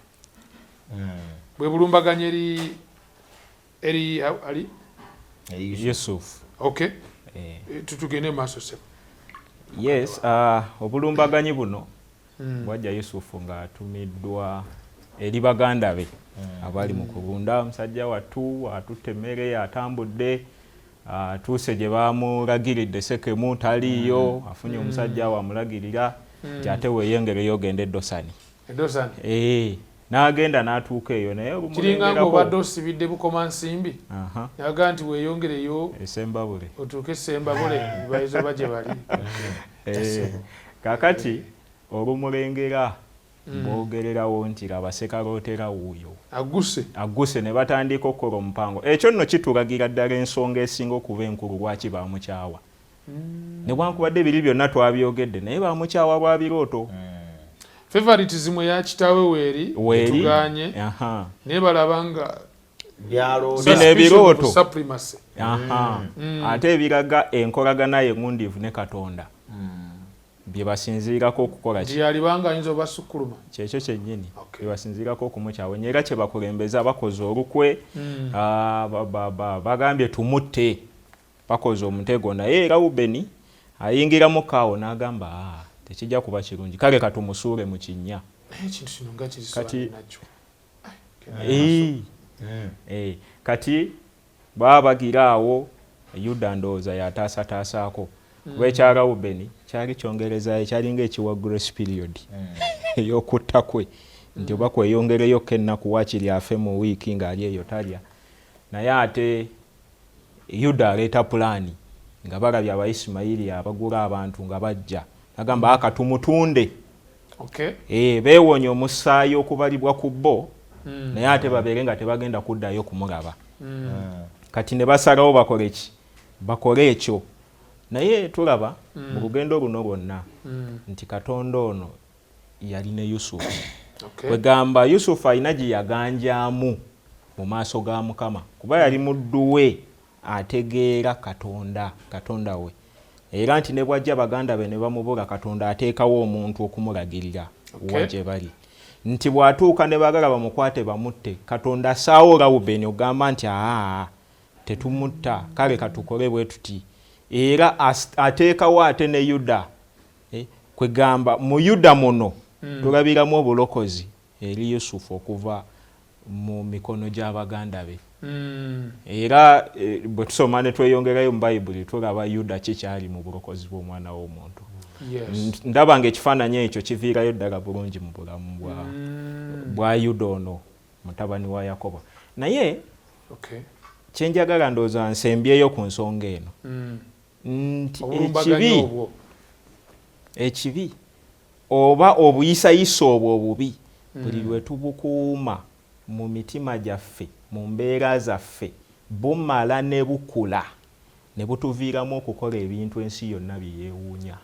bwe bulumbaganya eri ali Yusufu. Okay. Tutugende maaso sebo. Yes, obulumbaganyi buno bwajja Yusufu nga atumiddwa eri baganda be abali mu kubunda musajja wattu atutte emmere atambudde tuuse gye baamulagiridde Sekemu taliiyo afunye omusajja wamulagirira ate weeyongereyo ogende Dosani Edosani. N'agenda n'atuuka eyo naye kiringa ng'obadde osibidde bukoma nsimbi yaga nti weeyongereyo esembabule otuuke esembabule bayizo baje bali kakati olumulengera boogererawo nti laba sekalootera wuuyo agguse ne batandika okukola omupango ekyo nno kitulagira ddala ensonga esinga okuba enkulu lwaki bamukyawa ne bwankubadde biri byonna twabyogedde naye bamukyawa lwa birooto favoritism ya kitaawe weeri tuganye naye balaba nga bino ebirooto ate ebiraga enkolagana yengundiivu ne Katonda bye basinziirako okukola yalibanga ayinza obasukkuluma kyekyo kyennyini bye basinziirako okumukyawa era kye bakulembeza bakoze olukwe bagambye tumutte bakoze omutego naye era Ubeni ayingiramu kaawo n'agamba tekijja kuba kirungi kale katumusuule mu kinnya kati baabagira awo Yuda ndowooza yataasataasaako kuba ekyala Ubeni kyali kyongereza ekyalinga ekiwa grace period ey'okutta kwe nti oba kweyongereyo kennaku waakiri afe mu wiiki ng'ali eyo talya naye ate Yuda aleeta pulaani nga balabye Abayisimayiri abagula abantu nga bajja agamba akatumutunde beewonya omusaayi okubalibwa ku bo naye ate babeere nga tebagenda kuddayo kumulaba kati ne basalawo bakole ekyo naye tulaba mu lugendo luno lwonna nti Katonda ono yali ne Yusufu wegamba Yusufu alina gye yaganjamu mu maaso ga Mukama kuba yali muddu we ategeera Katonda we era nti ne bwajja baganda be ne bamubula Katonda ateekawo omuntu okumulagirira wajje bali nti bw'atuuka ne bagala bamukwate bamutte Katonda asaawo Lawubeni ogamba nti tetumutta kale katukole bwe tuti era ateekawo ate ne Yuda kwegamba mu Yuda muno tulabiramu obulokozi eri Yusufu okuva mu mikono gy'abaganda be era bwe tusoma ne tweyongerayo mu Bayibuli tulaba Yuda kikyali mu bulokozi bw'omwana w'omuntu ndaba ng'ekifaananyi ekyo kiviirayo ddala bulungi mu bulamu bwa Yuda ono mutabani wa Yakobo naye kyenjagala ndowooza nsembyeyo ku nsonga eno nti ekibi oba obuyisayisa obwo obubi buli lwe tubukuuma mu mitima gyaffe mu mbeera zaffe bumala ne bukula ne butuviiramu okukola ebintu ensi yonna byeyeewuunya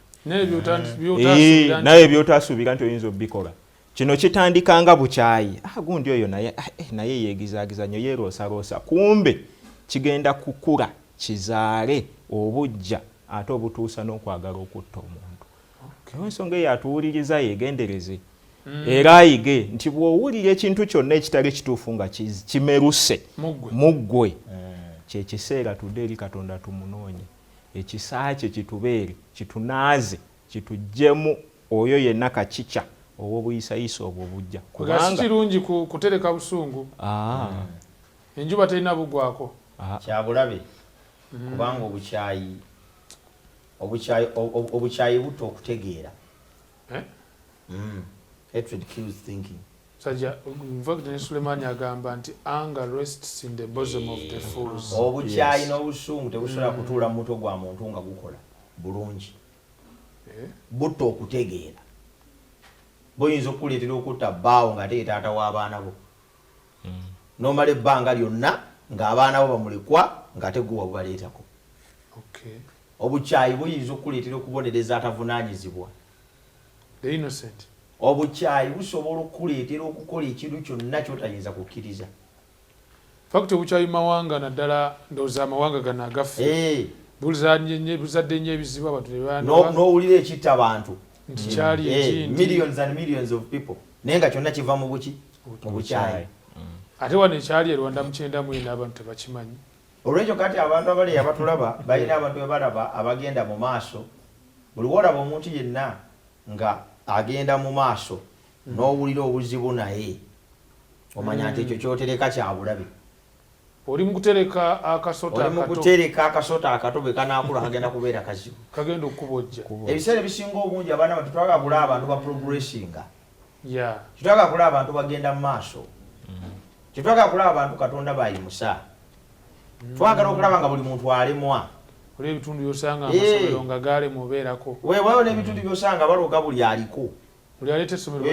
naye by'otaasuubira nti oyinza obikola kino kitandika nga bukyayi gundi oyo naye yeegizaagiza nnyo yeeroosaroosa kumbe kigenda kukula kizaale obujja ate obutuusa n'okwagala okutta omuntu ensonga eyo atuwuliriza yeegendereze era ayige nti bw'owulira ekintu kyonna ekitali kituufu nga kimeruse muggwe kyekiseera tudde eri Katonda tumunoonye ekisa kye kitubeere kitunaaze kituggyemu oyo yenna kakica obw'obuyisayisa obwo bujja kubanga kirungi kutereka busungu enjuba terina bugwako kyabulabe kubanga obukyayi buto okutegeera hatred kills thinking sajja mvagde Sulemani agamba nti anger rests in the bosom of the fools obukyayi n'obusungu tebusobola kutuula mu mutwe gwa muntu nga gukola bulungi buto okutegeera boyinza okuleetera okutta bbaawo nga ate taata w'abaana bo n'omala ebbanga lyonna ng'abaana bo bamulekwa ng'ate gwe wabubaleetako obukyayi buyinza okuleetera okubonereza atavunaanyizibwa the innocent obukyayi busobola okuleetera okukola ekintu kyonna ky'otayinza kukkiriza fakti obukyayi mawanga naddala ndowooza amawanga gano agaffe buzadde nnyo ebizibu abantu n'owulira ekitta abantu nti kyali ekindi millions and millions of people naye nga kyonna kiva mu bukyayi ate wano ekyali e Rwanda 1994 abantu tebakimanyi olwekyo kati abantu abali abatulaba balina abantu bebalaba abagenda mu maaso buli wolaba omuntu yenna nga agenda mu maaso n'owulira obuzibu naye omanya nti ekyo kyotereka kyabulabe oli mukutereka akasota akato bwe kanaakula kagenda kubeera kazibu kagenda okubojja ebiseera ebisinga obungi abaana batutwagabula abantu ba progressinga Yeah. Kitwagala kulaba abantu bagenda mu maaso. Kitwagala kulaba abantu Katonda bayimusa. Twagala okulaba nga buli muntu alemwa. Oli ebitundu byosanga amasomero nga gaale mubeerako. Weewaawo n'ebitundu byosanga balooga buli aliko. Oli aleeta essomero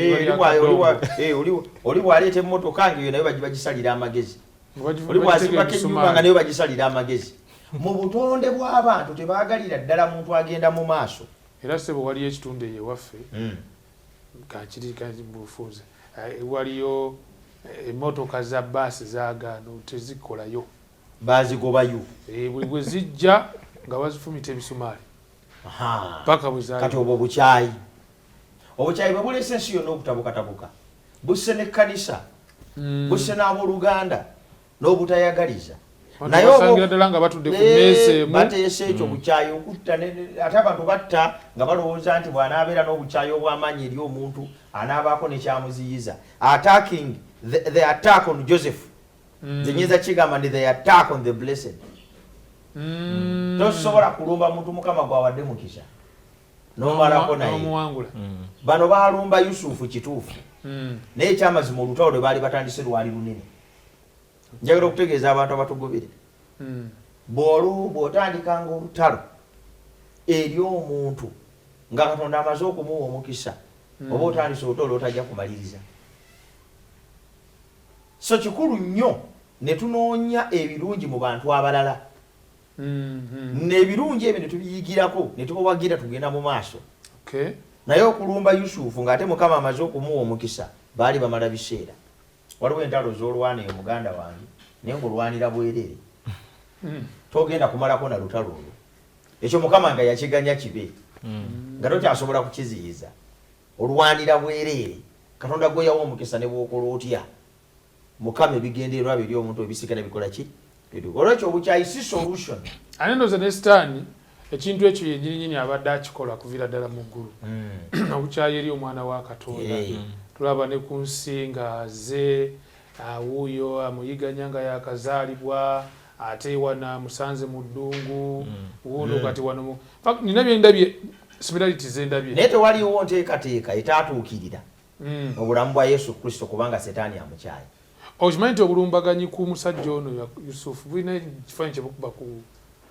oli bw'aleeta emmotoka ng'eyo nayo bagisalira amagezi. Oli bw'asimbako ennyumba nga nayo bagisalira amagezi. Mu butonde bw'abantu tebaagalira ddala muntu agenda mu maaso. Era ssebo waliyo ekitundu eyo ewaffe kakiri bufuuze waliyo emmotoka za baasi zaagaano tezikolayo. Baazigobayo. Buli bwe zijja nga bazifumita ebisumaali. Paka bwe zaali. Kati obwo bukyayi. Obukyayi bwe buleese ensi yonna okutabukatabuka. Busse n'ekkanisa. Busse n'abooluganda n'obutayagaliza. Naye osangira ddala nga batudde ku mmeeza emu. Bateese ekyo bukyayi okutta ate abantu batta nga balowooza nti bw'anaabeera n'obukyayi obw'amaanyi eri omuntu anaabaako nekyamuziyiza. Attacking the attack on Joseph. Zinyiza kigamba ndi the attack on the blessed. Tosobola kulumba muntu Mukama gwawadde mukisa. N'omalako naye. Bano baalumba Yusufu kituufu. Naye ekyamazima olutalo lwe baali batandise lwali lunene. Njagala okutegeeza abantu abatugobere. Bw'otandikanga olutalo eri omuntu nga Katonda amaze okumuwa omukisa oba otandise olutalo otajja kumaliriza. So kikulu nnyo ne tunoonya ebirungi mu bantu abalala. N'ebirungi ebyo ne tubiyigirako ne tubawagira tugenda mu maaso. Naye okulumba Yusufu ng'ate Mukama amaze okumuwa omukisa baali bamala biseera. Waliwo entalo z'olwana eyo muganda wange naye ng'olwanira bwereere. Togenda kumalako na lutalo olwo. Ekyo Mukama nga yakiganya kibe. Nga tokyasobola kukiziyiza. Olwanira bwereere. Katonda gwe yawa omukisa ne bw'okola otya. Mukama ebigendererwa biri omuntu ebisikana bikola ki? Olwekyo obukyayi si solution. Ate ndowooza ne Sitaani ekintu ekyo yennyini abadde akikola kuviira ddala mu ggulu. Obukyayi eri omwana wa Katonda. Tulaba ne ku nsi ng'aze awuuyo amuyiganya nga yakazaalibwa ate wana musanze mu ddungu wuuno kati wano nina byendabye similarities endabye. Naye tewaliwo nteekateeka etaatuukirira obulamu bwa Yesu Kristo kubanga Setaani amukyayi. Okimanyi nti obulumbaganyi ku musajja ono Yusufu bulina ekifaananyi kye bukuba ku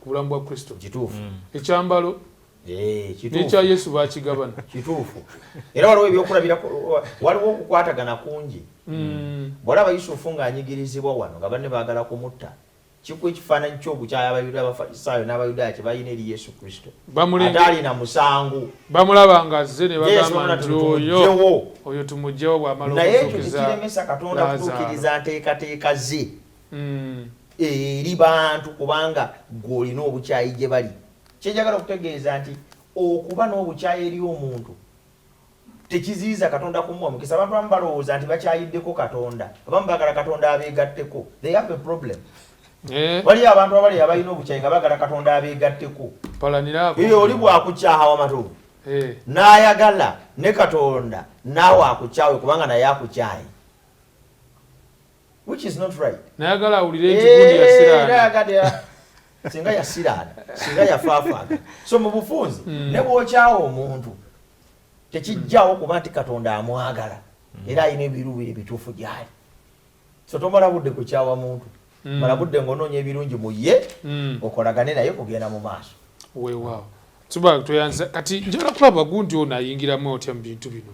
bulamu bwa Kristo. Kituufu. Ekyambalo n'ekya Yesu baakigabana. Kituufu. Era waliwo ebyokulabirako, waliwo okukwatagana kungi. Bw'olaba Yusufu ng'anyigirizibwa wano nga banne baagala kumutta, kikuwa ekifaananyi ky'obukyayi Abayudaaya Abafalisaayo n'Abayudaaya kye balina eri Yesu Kristo. Ate alina musango. Bamulaba ng'azze ne bagamba nti oyo tumuggyewo bw'amala okuzuukiza. Naye ekyo tekiremesa Katonda kutuukiriza nteekateeka ze eri bantu kubanga gw'olina obukyayi gye bali. Kyenjagala okutegeeza nti okuba n'obukyayi eri omuntu tekiziyiza Katonda kumuwa omukisa. Abantu abamu balowooza nti bakyayiddeko Katonda, abamu baagala Katonda abeegatteko. They have a problem. Waliyo abantu abali abalina obukyayi nga baagala Katonda abeegatteko. Oli bw'akukyaha wamatuufu n'ayagala ne Katonda naawe akukyawe kubanga naye akukyaye. Which is not right. Nayagala awulire nti gundi yasiraana. Singa yasiraana, singa yafaafaaga. So mu bufunzi ne bw'okyawa omuntu tekijjawo kuba nti Katonda amwagala era alina ebiruubiri ebituufu gy'ali. So tomala budde kukyawa muntu, mala budde ng'onoonya ebirungi mu ye okolagane naye kugenda mu maaso. Weewaawo tuba toyanza kati njagala kulaba gundi ono ayingiramu otya mu bintu bino.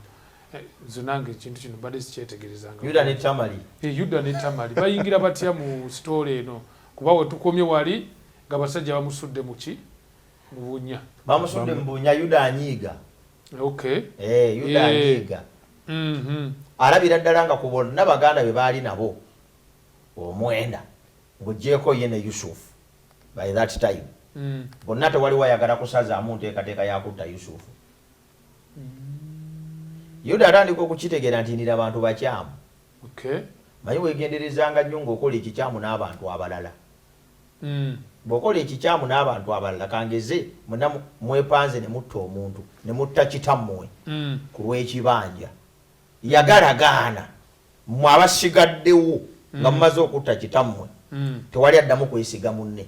Nze nange ekintu kino badde sikyetegerezanga. Yuda ne Tamali. Yuda ne Tamali bayingira batya mu sitoole eno kuba we tukomye wali nga basajja bamusudde mu ki mu bunya. Bamusudde mu bunya, Yuda anyiiga. Okay. Yuda anyiiga. Alabira ddala nga ku bonna baganda be baali nabo omwenda ng'oggyeko ye ne Yusufu by that time. Bonna tewali wayagala kusazaamu nteekateeka ya kutta Yusufu. Yuda atandika okukitegeera nti ndira abantu bakyamu. Manyi weegenderezanga nnyo ng'okola ekikyamu n'abantu abalala. Bw'okola ekikyamu n'abantu abalala kangeze mwenna mwepanze ne mutta omuntu ne mutta kitammwe ku lw'ekibanja. Yagalagaana mmwe abasigaddewo nga mumaze okutta kitammwe tewali addamu kwesiga munne.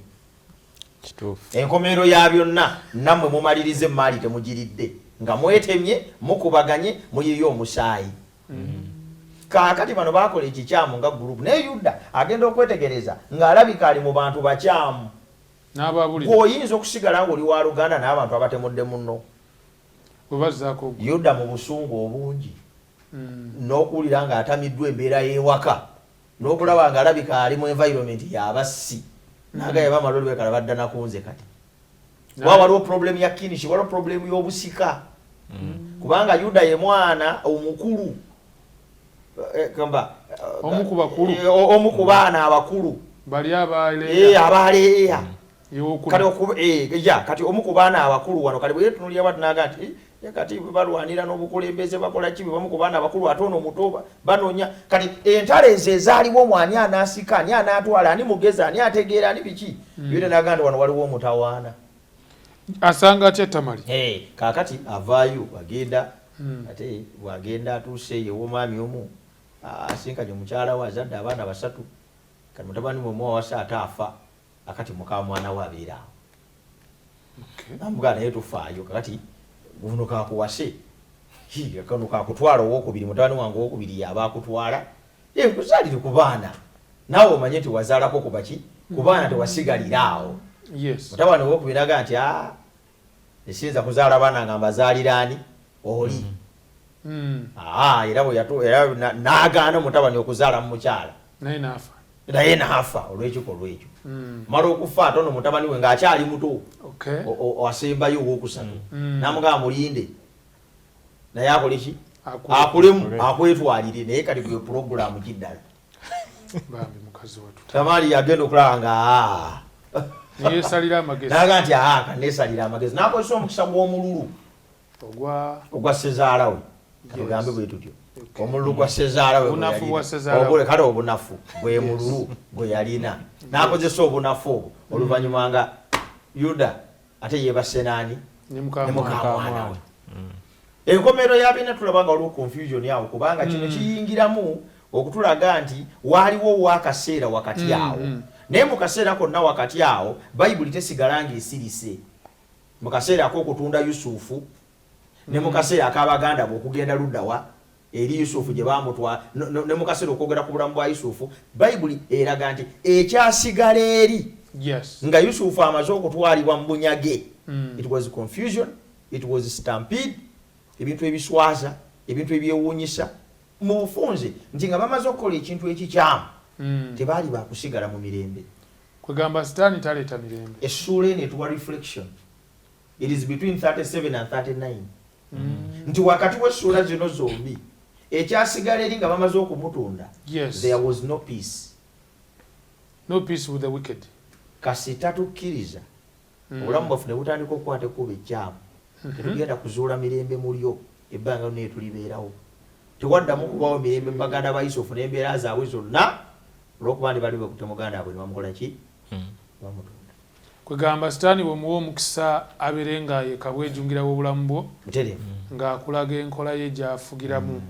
Enkomerero ya byonna nammwe mumalirize emaali temugiridde nga mwetemye mukubaganye muyiye omusaayi. Kaakati bano bakola ekikyamu nga group naye Yuda agenda okwetegereza ng'alabika ali mu bantu bakyamu gw'oyinza okusigala ng'oli wa Luganda n'abantu abatemudde munno Yuda mu busungu obungi n'okuwulira ng'atamiddwa embeera y'ewaka n'okulaba ng'alabika ali mu environment y'abassi naga yaba amaloli wekala badda nakunze kati waliwo problemu ya kinishi waliwo problemu y'obusika kubanga Yuda ye mwana omukulu omu ku baana abakulu abaleeya kati omu ku baana abakulu wano kati bweyetunulira batnaga nti kati balwanira n'obukulembeze bakola kibi bamu ku baana abakulu ate ono muto banoonya kati entalo ezo ezaaliwo mwani anaasika ani anaatwala ani mugeza ani ategeera ani biki byona naga nti wano waliwo omutawaana asanga atya Tamali kaakati avaayo agenda ate bwagenda atuuse ye w'omwami omu asinkanye omukyala we azadde abaana 3 kati mutabani mwe muwawasa ate afa akati muka mwana we abeeraawo namugaa naye tufaayo kakati guno kakuwase kano kakutwala owokubiri mutabani wange owokubiri yaba akutwala kuzaalire ku baana naawe omanye nti wazaalako kubaki ku baana tewasigalira awo mutabani owokubiri naga nti esinza kuzaala baana nga mbazaaliraani oli era n'agaana omutabani okuzaala mu mukyala naye naafa olw'ekikolwa ekyo mala okufa ate ono mutabani we ng'akyali muto asembayo ow'okusatu namugamba mulinde naye akoleki akulemu akwetwalire naye kati gwe puroguramu kiddala Tamali yagenda okulaba nga naga nti kaneesalira amagezi n'akozesa omukisa gw'omululu ogwa sezaala we tugambe bwe tutyo omululu gwa sezaala we kale obunafu bwe mululu bwe yalina n'akozesa obunafu obwo oluvannyuma nga Yuda ate yeebase naani ne mukamwana we enkomero yabyonna tulaba nga waliwo confusion awo kubanga kino kiyingiramu okutulaga nti waaliwo wakaseera wakati awo naye mu kaseera konna wakati awo bayibuli tesigala ng'esirise mu kaseera ak'okutunda Yusufu ne mu kaseera ak'Abaganda bw'okugenda luddawa eri Yusufu gye baamutwala ne mu kaseera okwogera ku bulamu bwa Yusufu bayibuli eraga nti ekyasigala eri nga Yusufu amaze okutwalibwa mu bunyage it was confusion, it was stampede, ebintu ebiswaza, ebintu ebyewuunyisa mu bufunze nti nga bamaze okukola ekintu ekikyamu tebaali bakusigala mu mirembe kwegamba sitaani taleeta mirembe essuula eno etuwa reflection it is between 37 and 39 nti wakati w'essuula zino zombi ekyasigala eri nga bamaze okumutunda there was no peace with the wicked kasita tukkiriza obulamu bwaffe ne butandika okukwata ekkuba ekyamu tetugenda kuzuula mirembe mulyo ebbanga lino etulibeerawo tewaddamu kubawo mirembe mu baganda ba Yusufu n'embeera zaabwe zonna olw'okuba ndi bali bekute muganda bwe ne bamukola ki bamutunda kwegamba sitaani bwemuwa omukisa abeere nga yekabwejungirawo obulamu bwo ng'akulaga enkola ye gy'afugiramu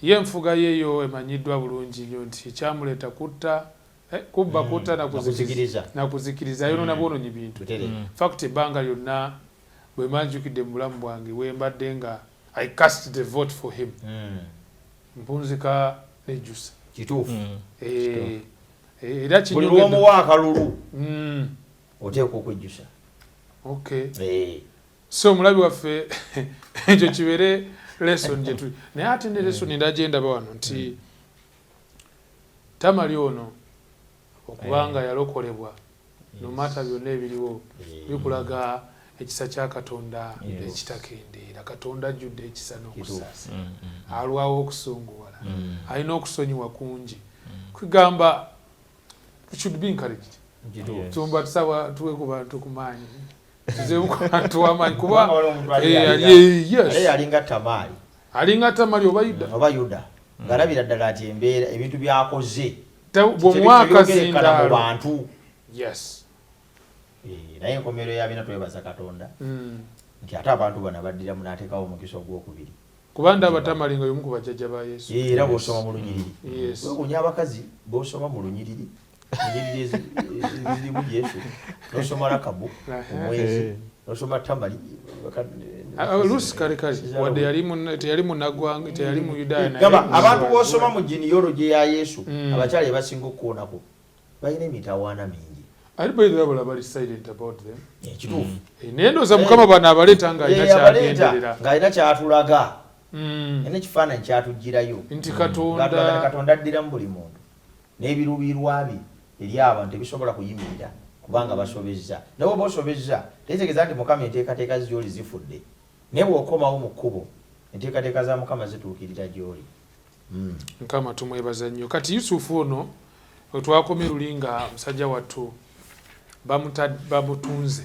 ye enfuga yeeyo emanyiddwa bulungi nnyo nti ekyamuleeta kutta kubba kutta nakuzikiriza yono nabwononyi bintu fact ebbanga lyonna bwe manjukidde mu bulamu bwange we mbadde nga I cast the vote for him mpunzika nejjusa kituufu era buli lw'omuwa akalulu oteekwa okwejjusa so omulabi waffe ekyo kibeere lesson gye tuli naye ate ne lesson ndagyendaba wano nti Tamali ono okubanga yalokolebwa nomata byonna ebiriwo bikulaga ekisa kya Katonda ekitakendeera Katonda ajjudde ekisa n'okusaasa alwawo okusunguwala alina okusonyiwa kungi kwegamba should be encouraged tumba tusawa tuwe ku bantu kumaanyi tuzeemu ku bantu w'amaanyi kuba alinga Tamali oba Yuda ng'alabira ddala ati embeera ebintu byakoze bw'omwaka mu bantu yes naye enkomero yabina twebaza Katonda nti ate abantu bano baddiramu n'ateekawo omukisa ogwokubiri kuba ndaba Tamali nga y'omu ku bajjajja ba Yesu era bw'osoma mu lunyiriri wekunya abakazi bw'osoma mu lunyiriri ezirimu Yesu n'osoma Lakabu omwezi n'osoma Tamali Lusi kale wadde yali munnagwanga teyali mu Yudaaya naye gamba abantu b'osoma mu genealogy ya Yesu abakyala basinga okuwonako balina emitawaana mingi. Ali bayira bali silent about them. Ekituufu. Naye ndowooza Mukama bano abaleeta ng'alina kyagenderera. Ng'alina kyatulaga. Ene kifaananyi kyatugirayo. Nti Katonda addira mu buli muntu. N'ebiruubirwa bye eri abantu tebisobola kuyimirira kubanga basobezza. Nawe oba osobezza tegeeza nti Mukama enteekateeka gy'oli zifudde. Naye bw'okomawo mu kkubo enteekateeka za Mukama zituukirira gy'oli. Mukama tumwebaza nnyo. Kati Yusufu ono twakomye luli nga musajja wattu bamutunze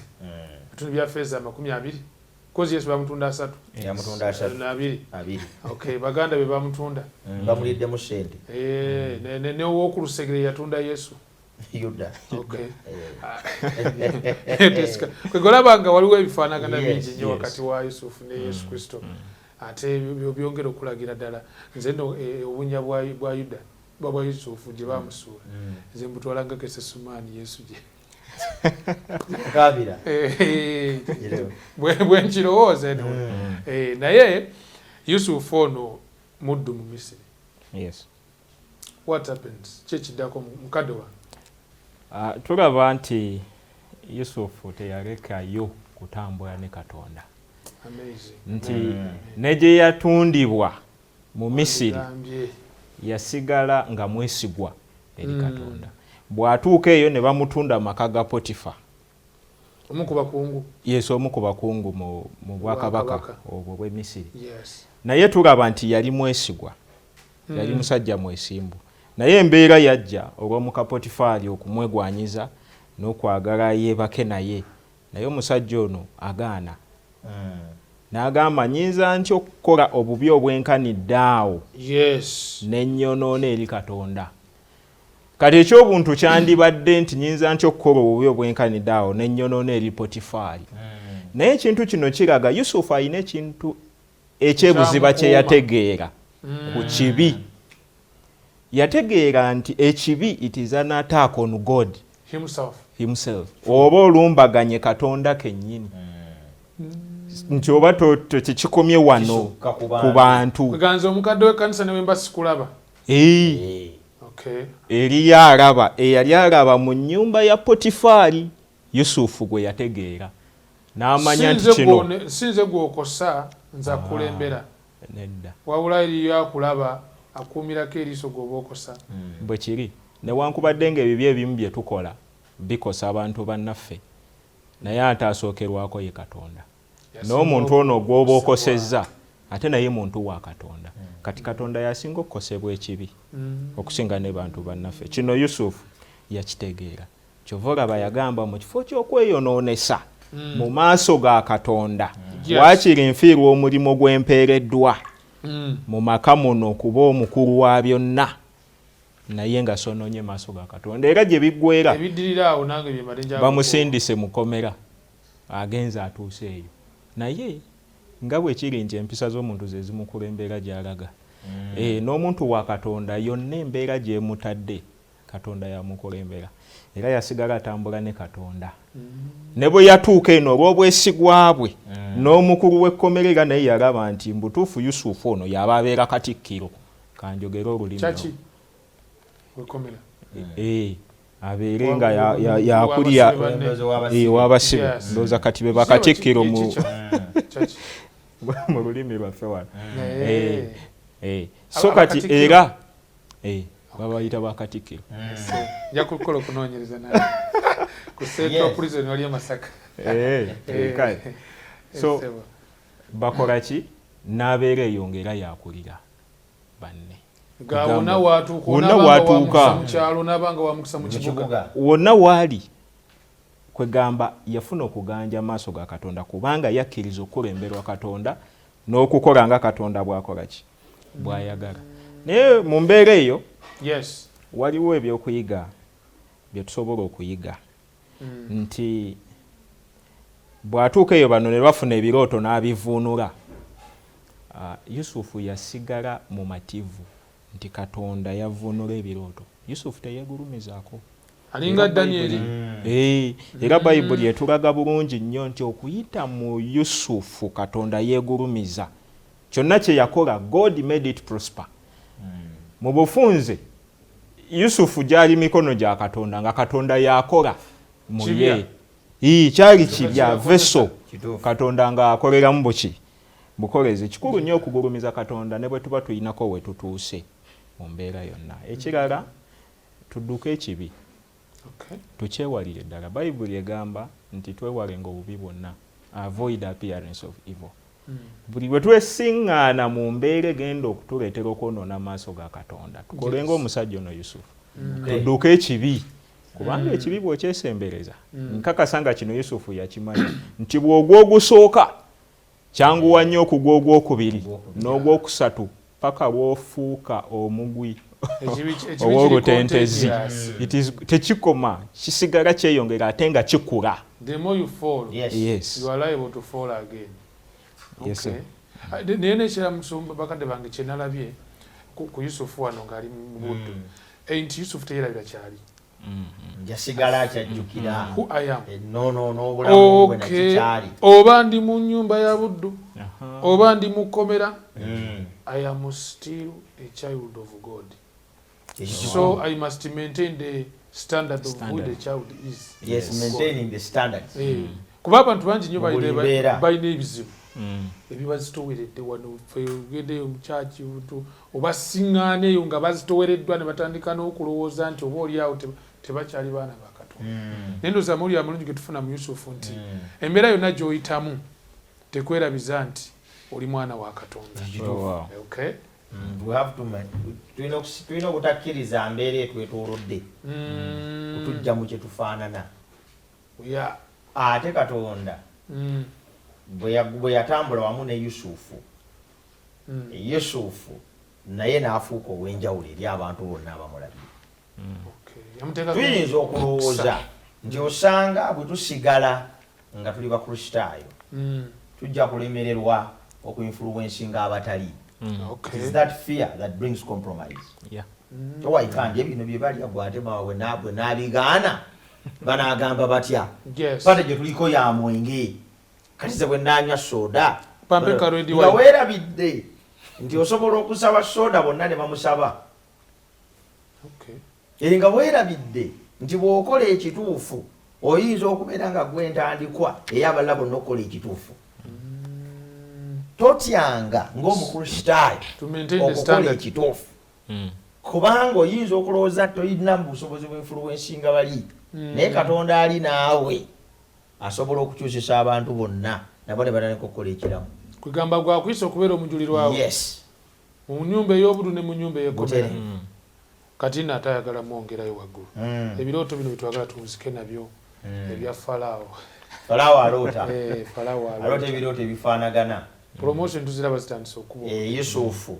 bitundu bya feeza 20 kozi Yesu bamutunda 3 yamutunda 2 okay baganda be bamutunda bamulidde mu sente ne wokulusegere yatunda Yesu Yuda okay kwegolabanga waliwo ebifaanagana bingi nnyo wakati wa Yusufu ne Yesu Kristo ate byongera okulagira ddala nze ndo obunya bwa Yuda baba Yusufu gye bamusuula nze mbutwalanga Kesesumaani Yesu gye kabira bwe nkirowooza naye Yusufu ono muddu mu Misiri. Yes. What happens? Kyekiddako mukadde wange. Tulaba nti Yusufu teyalekayo kutambula ne Katonda. Nti ne gye yatundibwa mu Misiri yasigala nga mwesigwa eri Katonda. Bw'atuuka eyo ne bamutunda maka ga Potifa. Omu ku bakungu. Yes, omu ku bakungu mu Bwakabaka obwo bw'e Misiri. Yes. Naye tulaba nti yali mwesigwa. Yali musajja mwesimbu. Naye embeera yajja olw'omuka Potifaali okumwegwanyiza n'okwagala yeebake naye. Naye omusajja ono agaana. N'agamba nyinza ntya okukola obubi obwenkanidde awo. Yes. N'ennyonoona eri Katonda. Kati ekyobuntu kyandibadde nti nyinza ntya okukola obubi obwenkanidde awo n'ennyonoona eri Potifaali. Naye ekintu kino kiraga Yusufu alina ekintu ekyebuziba kye yategeera ku kibi. Yategeera nti ekibi it is an attack on God himself. Oba olumbaganye Katonda kennyini. Nti oba tekikomye wano ku bantu. Kuganza omukadde w'ekkanisa ne wemba sikulaba. Okay. Eri araba eyali araba mu nnyumba ya Potifaali Yusufu gwe yategeera. N'amanya nti kino sinze gwokosa nza kulembera. Nedda. Wabula eri yakulaba akuumirako eriiso gwoba okosa. Bwe kiri. Newankubadde ng'ebibi ebimu bye tukola bikosa abantu bannaffe. Naye ate asookerwako ye Katonda. N'omuntu ono gw'oba okosezza ate naye muntu wa Katonda. Kati Katonda yasinga okukosebwa ekibi okusinga ne bantu bannaffe. Kino Yusufu yakitegeera. Kyova olaba yagamba mu kifo ky'okweyonoonesa mu maaso ga Katonda waakiri nfiirwa omulimo gw'empeereddwa mu maka muno okuba omukulu wa byonna naye nga sononye maaso ga Katonda. Era gye biggwera bamusindise mukomera agenze atuuse eyo. Naye nga bwe kiri nti empisa z'omuntu ze zimukulembera gy'alaga. N'omuntu wa Katonda yonna embeera gy'emutadde Katonda yamukulembera. Era yasigala atambula ne Katonda. Ne bwe yatuuka eno olw'obwesigwa bwe n'omukulu w'ekkomera era naye yalaba nti mbutuufu Yusufu ono yaba abeera katikkiro. Kanjogera olulimi. Kyaki? W'ekkomera. Abeere nga yakulya w'abasibe. Ndowooza kati be bakatikkiro mu lulimi lwaffe wano. So kati era babayita bakatikkiro. Nja kukola okunoonyereza naye ku Central Prison wali Masaka. So bakola ki? N'abeera eyo ng'era yakulira banne. Wonna watuuka mukyalo n'abanga wamukisa mu kibuga. Wonna waali kwegamba yafuna okuganja maaso ga Katonda kubanga yakkiriza okulemberwa Katonda n'okukola nga Katonda bw'akola ki bw'ayagala. Naye mu mbeera eyo waliwo ebyokuyiga bye tusobola okuyiga nti bw'atuuka eyo bano ne bafuna ebirooto n'abivuunula. Yusufu yasigala mu mativu nti Katonda yavuunula ebirooto. Yusufu teyeegulumizaako. alinga Danieli. Era Bayibuli etulaga bulungi nnyo nti okuyita mu Yusufu Katonda yeegulumiza kyonna kye yakola God made it prosper. Mu bufunze Yusufu gyali mikono gya Katonda nga Katonda yakola mu ye. Kyali kibya veso Katonda nga akoleramu buki bukolezi. Kikulu nnyo okugulumiza Katonda ne bwe tuba tuyinako we tutuuse mu mbeera yonna. Ekirala tudduke ekibi. Tukyewalire ddala. Bayibuli egamba nti twewalenga obubi bwonna, avoid appearance of evil. Buli bwe twesiŋŋaana mu mbeera egenda okutuleetera okwonoona amaaso ga Katonda tukolenga omusajja ono Yusufu. Tudduke ekibi kubanga ekibi bw'okyesembereza nkakasa nga kino Yusufu yakimanya nti bw'ogwa ogusooka kyanguwa nnyo okugwa ogwokubiri n'ogwokusatu paka lw'ofuuka omugwi ow'olutentezi. Tekikoma, kisigala kyeyongera ate nga kikula. The more you fall, yes, you are liable to fall again. Yes, okay. Nene kya musumba bakande bange kye nalabye ku Yusufu wano ng'ali mu buddu. Nti Yusufu teyerabira kyali. Jasigala kyajjukira. Who I am. No bulamu bwe nakikyali. Oba ndi mu nnyumba ya buddu. Oba ndi mu kkomera. I am still a child of God. So I must maintain the standard of who the child is. Yes, maintaining the standards. Kuba abantu bangi nnyo balina ebizibu ebibazitoweredde wano fegende mu church oba siŋŋaana eyo nga bazitowereddwa ne batandika n'okulowooza nti oba oli awo tebakyali baana ba Katonda. Naye ndowooza muli amulungi ge tufuna mu Yusufu nti embeera yonna gy'oyitamu tekwerabiza nti oli mwana wa Katonda. Okay? We have to tulina obutakkiriza mbeera etwetoolodde otujja mu kye tufaanana. Ate Katonda bwe yatambula wamu ne Yusufu, Yusufu naye n'afuuka ow'enjawulo eri abantu bonna abamulabye. Tuyinza okulowooza nti osanga bwe tusigala nga tuli bakristaayo tujja kulemererwa okuinfluensinga abatali. Is that fear that brings compromise? Towaikanje bino bye balya gwatema bwe n'abigaana banaagamba batya pate gye tuliko ya mwenge kati ze bwe nanywa soda nga weerabidde nti osobola okusaba soda bonna ne bamusaba. Nga weerabidde nti bw'okola ekituufu oyinza okubeera nga gwentandikwa ey'abalala bonna okukola ekituufu. Totyanga ng'omukristaayo okukola ekituufu kubanga oyinza okulowooza toyina mu busobozi bw'influensinga bali. Naye Katonda ali naawe asobola okukyusisa abantu bonna nabo ne batandika okukola ekiramu. Kugamba gwakuyisa okubeera omujulirwawo. Yes. Mu nnyumba ey'obuddu ne mu nnyumba ey'ekkomera. Kati naate ayagala mwongerayo waggulu. Ebirooto bino bitwagala tunzike nabyo ebya Falaawo. Falaawo aloota. Falaawo aloota ebirooto ebifaanagana. Promotion tuziraba zitandise okuba. Yusufu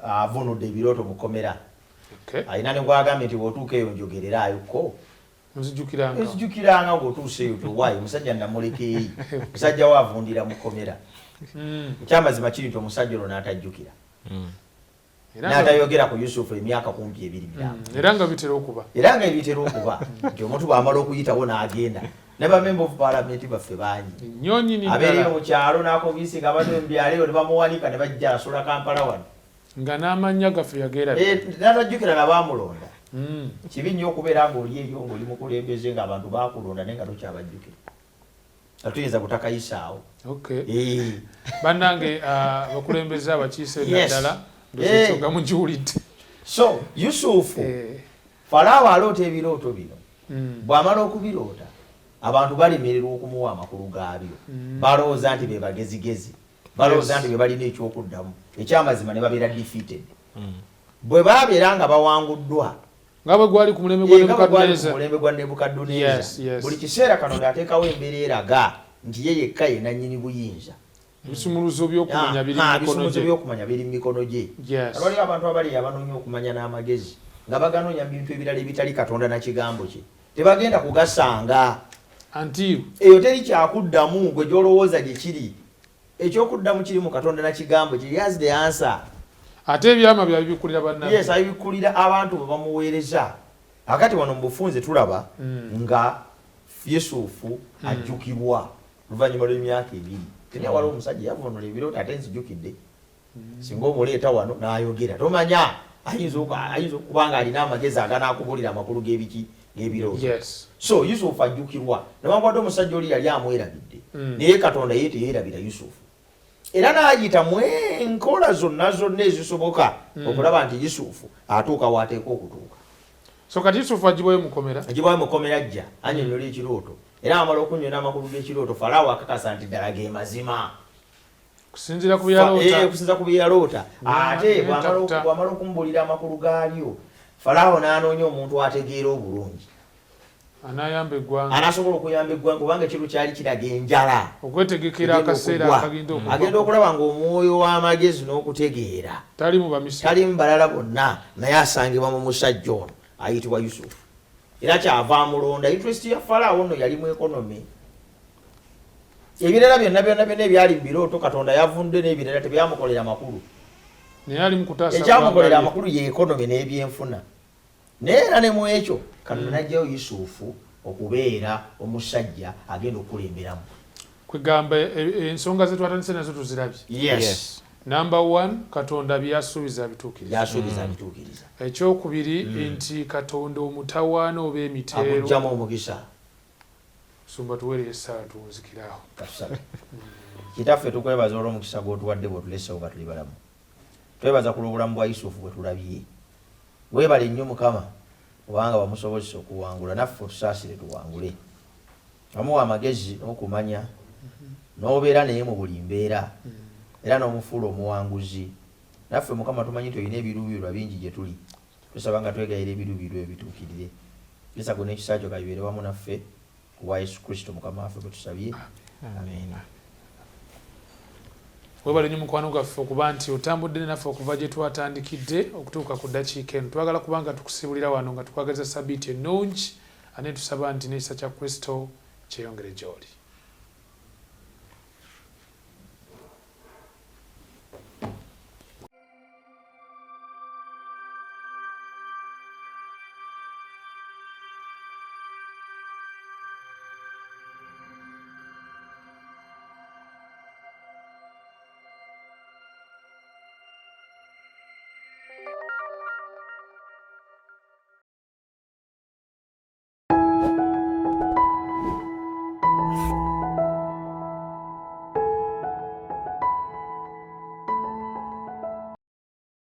avunudde ebirooto bukomera. Ayina ne gwagambye nti bw'otuuka eyo njogererayoko. Nzijukiranga ng'otuuseeyo tuwaayo omusajja namuleka eri. Musajja we avundira mu kkomera. Ekyamazima kiri nti omusajja olwo n'atajjukira. N'atayogera ku Yusufu emyaka kumpi 2 era nga bitera okuba. Nti omuntu bw'amala okuyitawo n'agenda. Ne bamemba of parliament baffe bangi. Abeerera mu kyalo n'akoviisi nga bano embyaleyo ne bamuwanika ne bajja asula Kampala wano. Nga n'amannya gaffe yageera. N'atajjukira n'abaamulonda. Kibi nnyo okubeera ng'oli eyo ng'oli mukulembeze ng'abantu baakulonda naye nga tokyabajjukira. Tuyinza butakayisaawo. Bannange bakulembeze abakiise naddala ndozekyoga mugiwulidde. So Yusufu Falaawo aloota ebirooto bino. Bw'amala okubiroota abantu balemererwa okumuwa amakulu gaabyo. Balowooza nti be bagezigezi. Balowooza nti be balina ekyokuddamu. Ekyamazima ne babeera defeated. Bwe baabeera nga bawanguddwa nga bwe gwali ku mulembe gwa Nebukadduneeza. Buli kiseera Katonda ateekawo embeera eraga nti ye yekka ye nannyini buyinza. Ebisumuluzo by'okumanya biri mu mikono gye. Waliwo abantu abali abanoonya okumanya n'amagezi nga baganoonya mu bintu ebirala ebitali Katonda na kigambo kye. Tebagenda kugasanga. Eyo teri kyakuddamu gwe gy'olowooza gye kiri. Ekyokuddamu kiri mu Katonda na kigambo kye. He has the answer. Ate ebyama byabibikkulira bannaabwe. Yes, abibikulira abantu bwe bamuweereza akati wano mbufunze tulaba nga Yusufu ajjukirwa luvannyuma lw'emyaka 2 tenya waliwo omusajja yavunula ebirooto ate nzijjukidde singa omuleeta wano n'ayogera tomanya ayinza okuba nga alina amagezi aganaakubulira amakulu g'ebirooto so Yusufu ajjukirwa newankubadde omusajja oli yali amwerabidde naye Katonda ye teyeerabira Yusufu era n'ayita mu enkola zonna ezisoboka okulaba nti Yusufu atuuka w'ateeka okutuuka. So kati Yusufu agibwayo mukomera ajja annyonnyola ekirooto era amala okunnyonnyola amakulu g'ekirooto Falaawo akakasa nti ddala ge mazima kusinziira ku bye yaloota ate bw'amala okumubuulira amakulu gaalyo Falaawo n'anoonya omuntu ategeera obulungi anasobola okuyamba eggwanga kubanga ekiro kyali kiraga enjala okwetegekera akaseera agenda okulaba ng'omwoyo w'amagezi n'okutegeera tali mu balala bonna naye asangibwa mu musajja ono ayitibwa Yusufu era kyava amulonda. Interest ya Falaawo nno yali mu economy. Ebirala byonna ebyali mu birooto Katonda yavunde n'ebirala tebyamukolera makulu ekyamukolera amakulu ye economy n'ebyenfuna naye era ne mu ekyo Katonda n'ajjayo Yusufu okubeera omusajja agenda okukulemberamu. Kwegamba ensonga zetwatandise nazo tuzirabye. Yes. Number 1 Katonda byasuubiza bituukiriza. Ekyokubiri nti Katonda omutawaana oba emiteero akujjamu omukisa. Sumba tuweereye essaawa tuwunzikirawo. Kitaffe tukwebaza olw'omukisa gw'otuwadde bw'otuleseewo nga tuli balamu. Twebaza ku lw'obulamu bwa Yusufu bwe tulabye. Weebale nnyo Mukama kubanga wamusobozesa okuwangula naffe otusaasire tuwangule. Wamuwa amagezi n'okumanya n'obeera naye mu buli mbeera era n'omufuula omuwanguzi. Naffe Mukama tumanyi nti olina ebiruubirirwa bingi gye tuli. Tusaba nga twegayira ebiruubirirwa ebituukirire. Kisa ku n'ekisa kyo kabibeere wamu naffe ku Yesu Kristo Mukama waffe bwe tusabye. Amiina. Webale nnyo mukwano gwaffe okuba nti otambudde naffe okuva gye twatandikidde okutuuka ku ddakiika eno. Twagala kubanga tukusibulira wano nga tukwagaliza Sabbiiti ennungi ate tusaba nti n'ekisa kya Kristo kyeyongere gy'oli.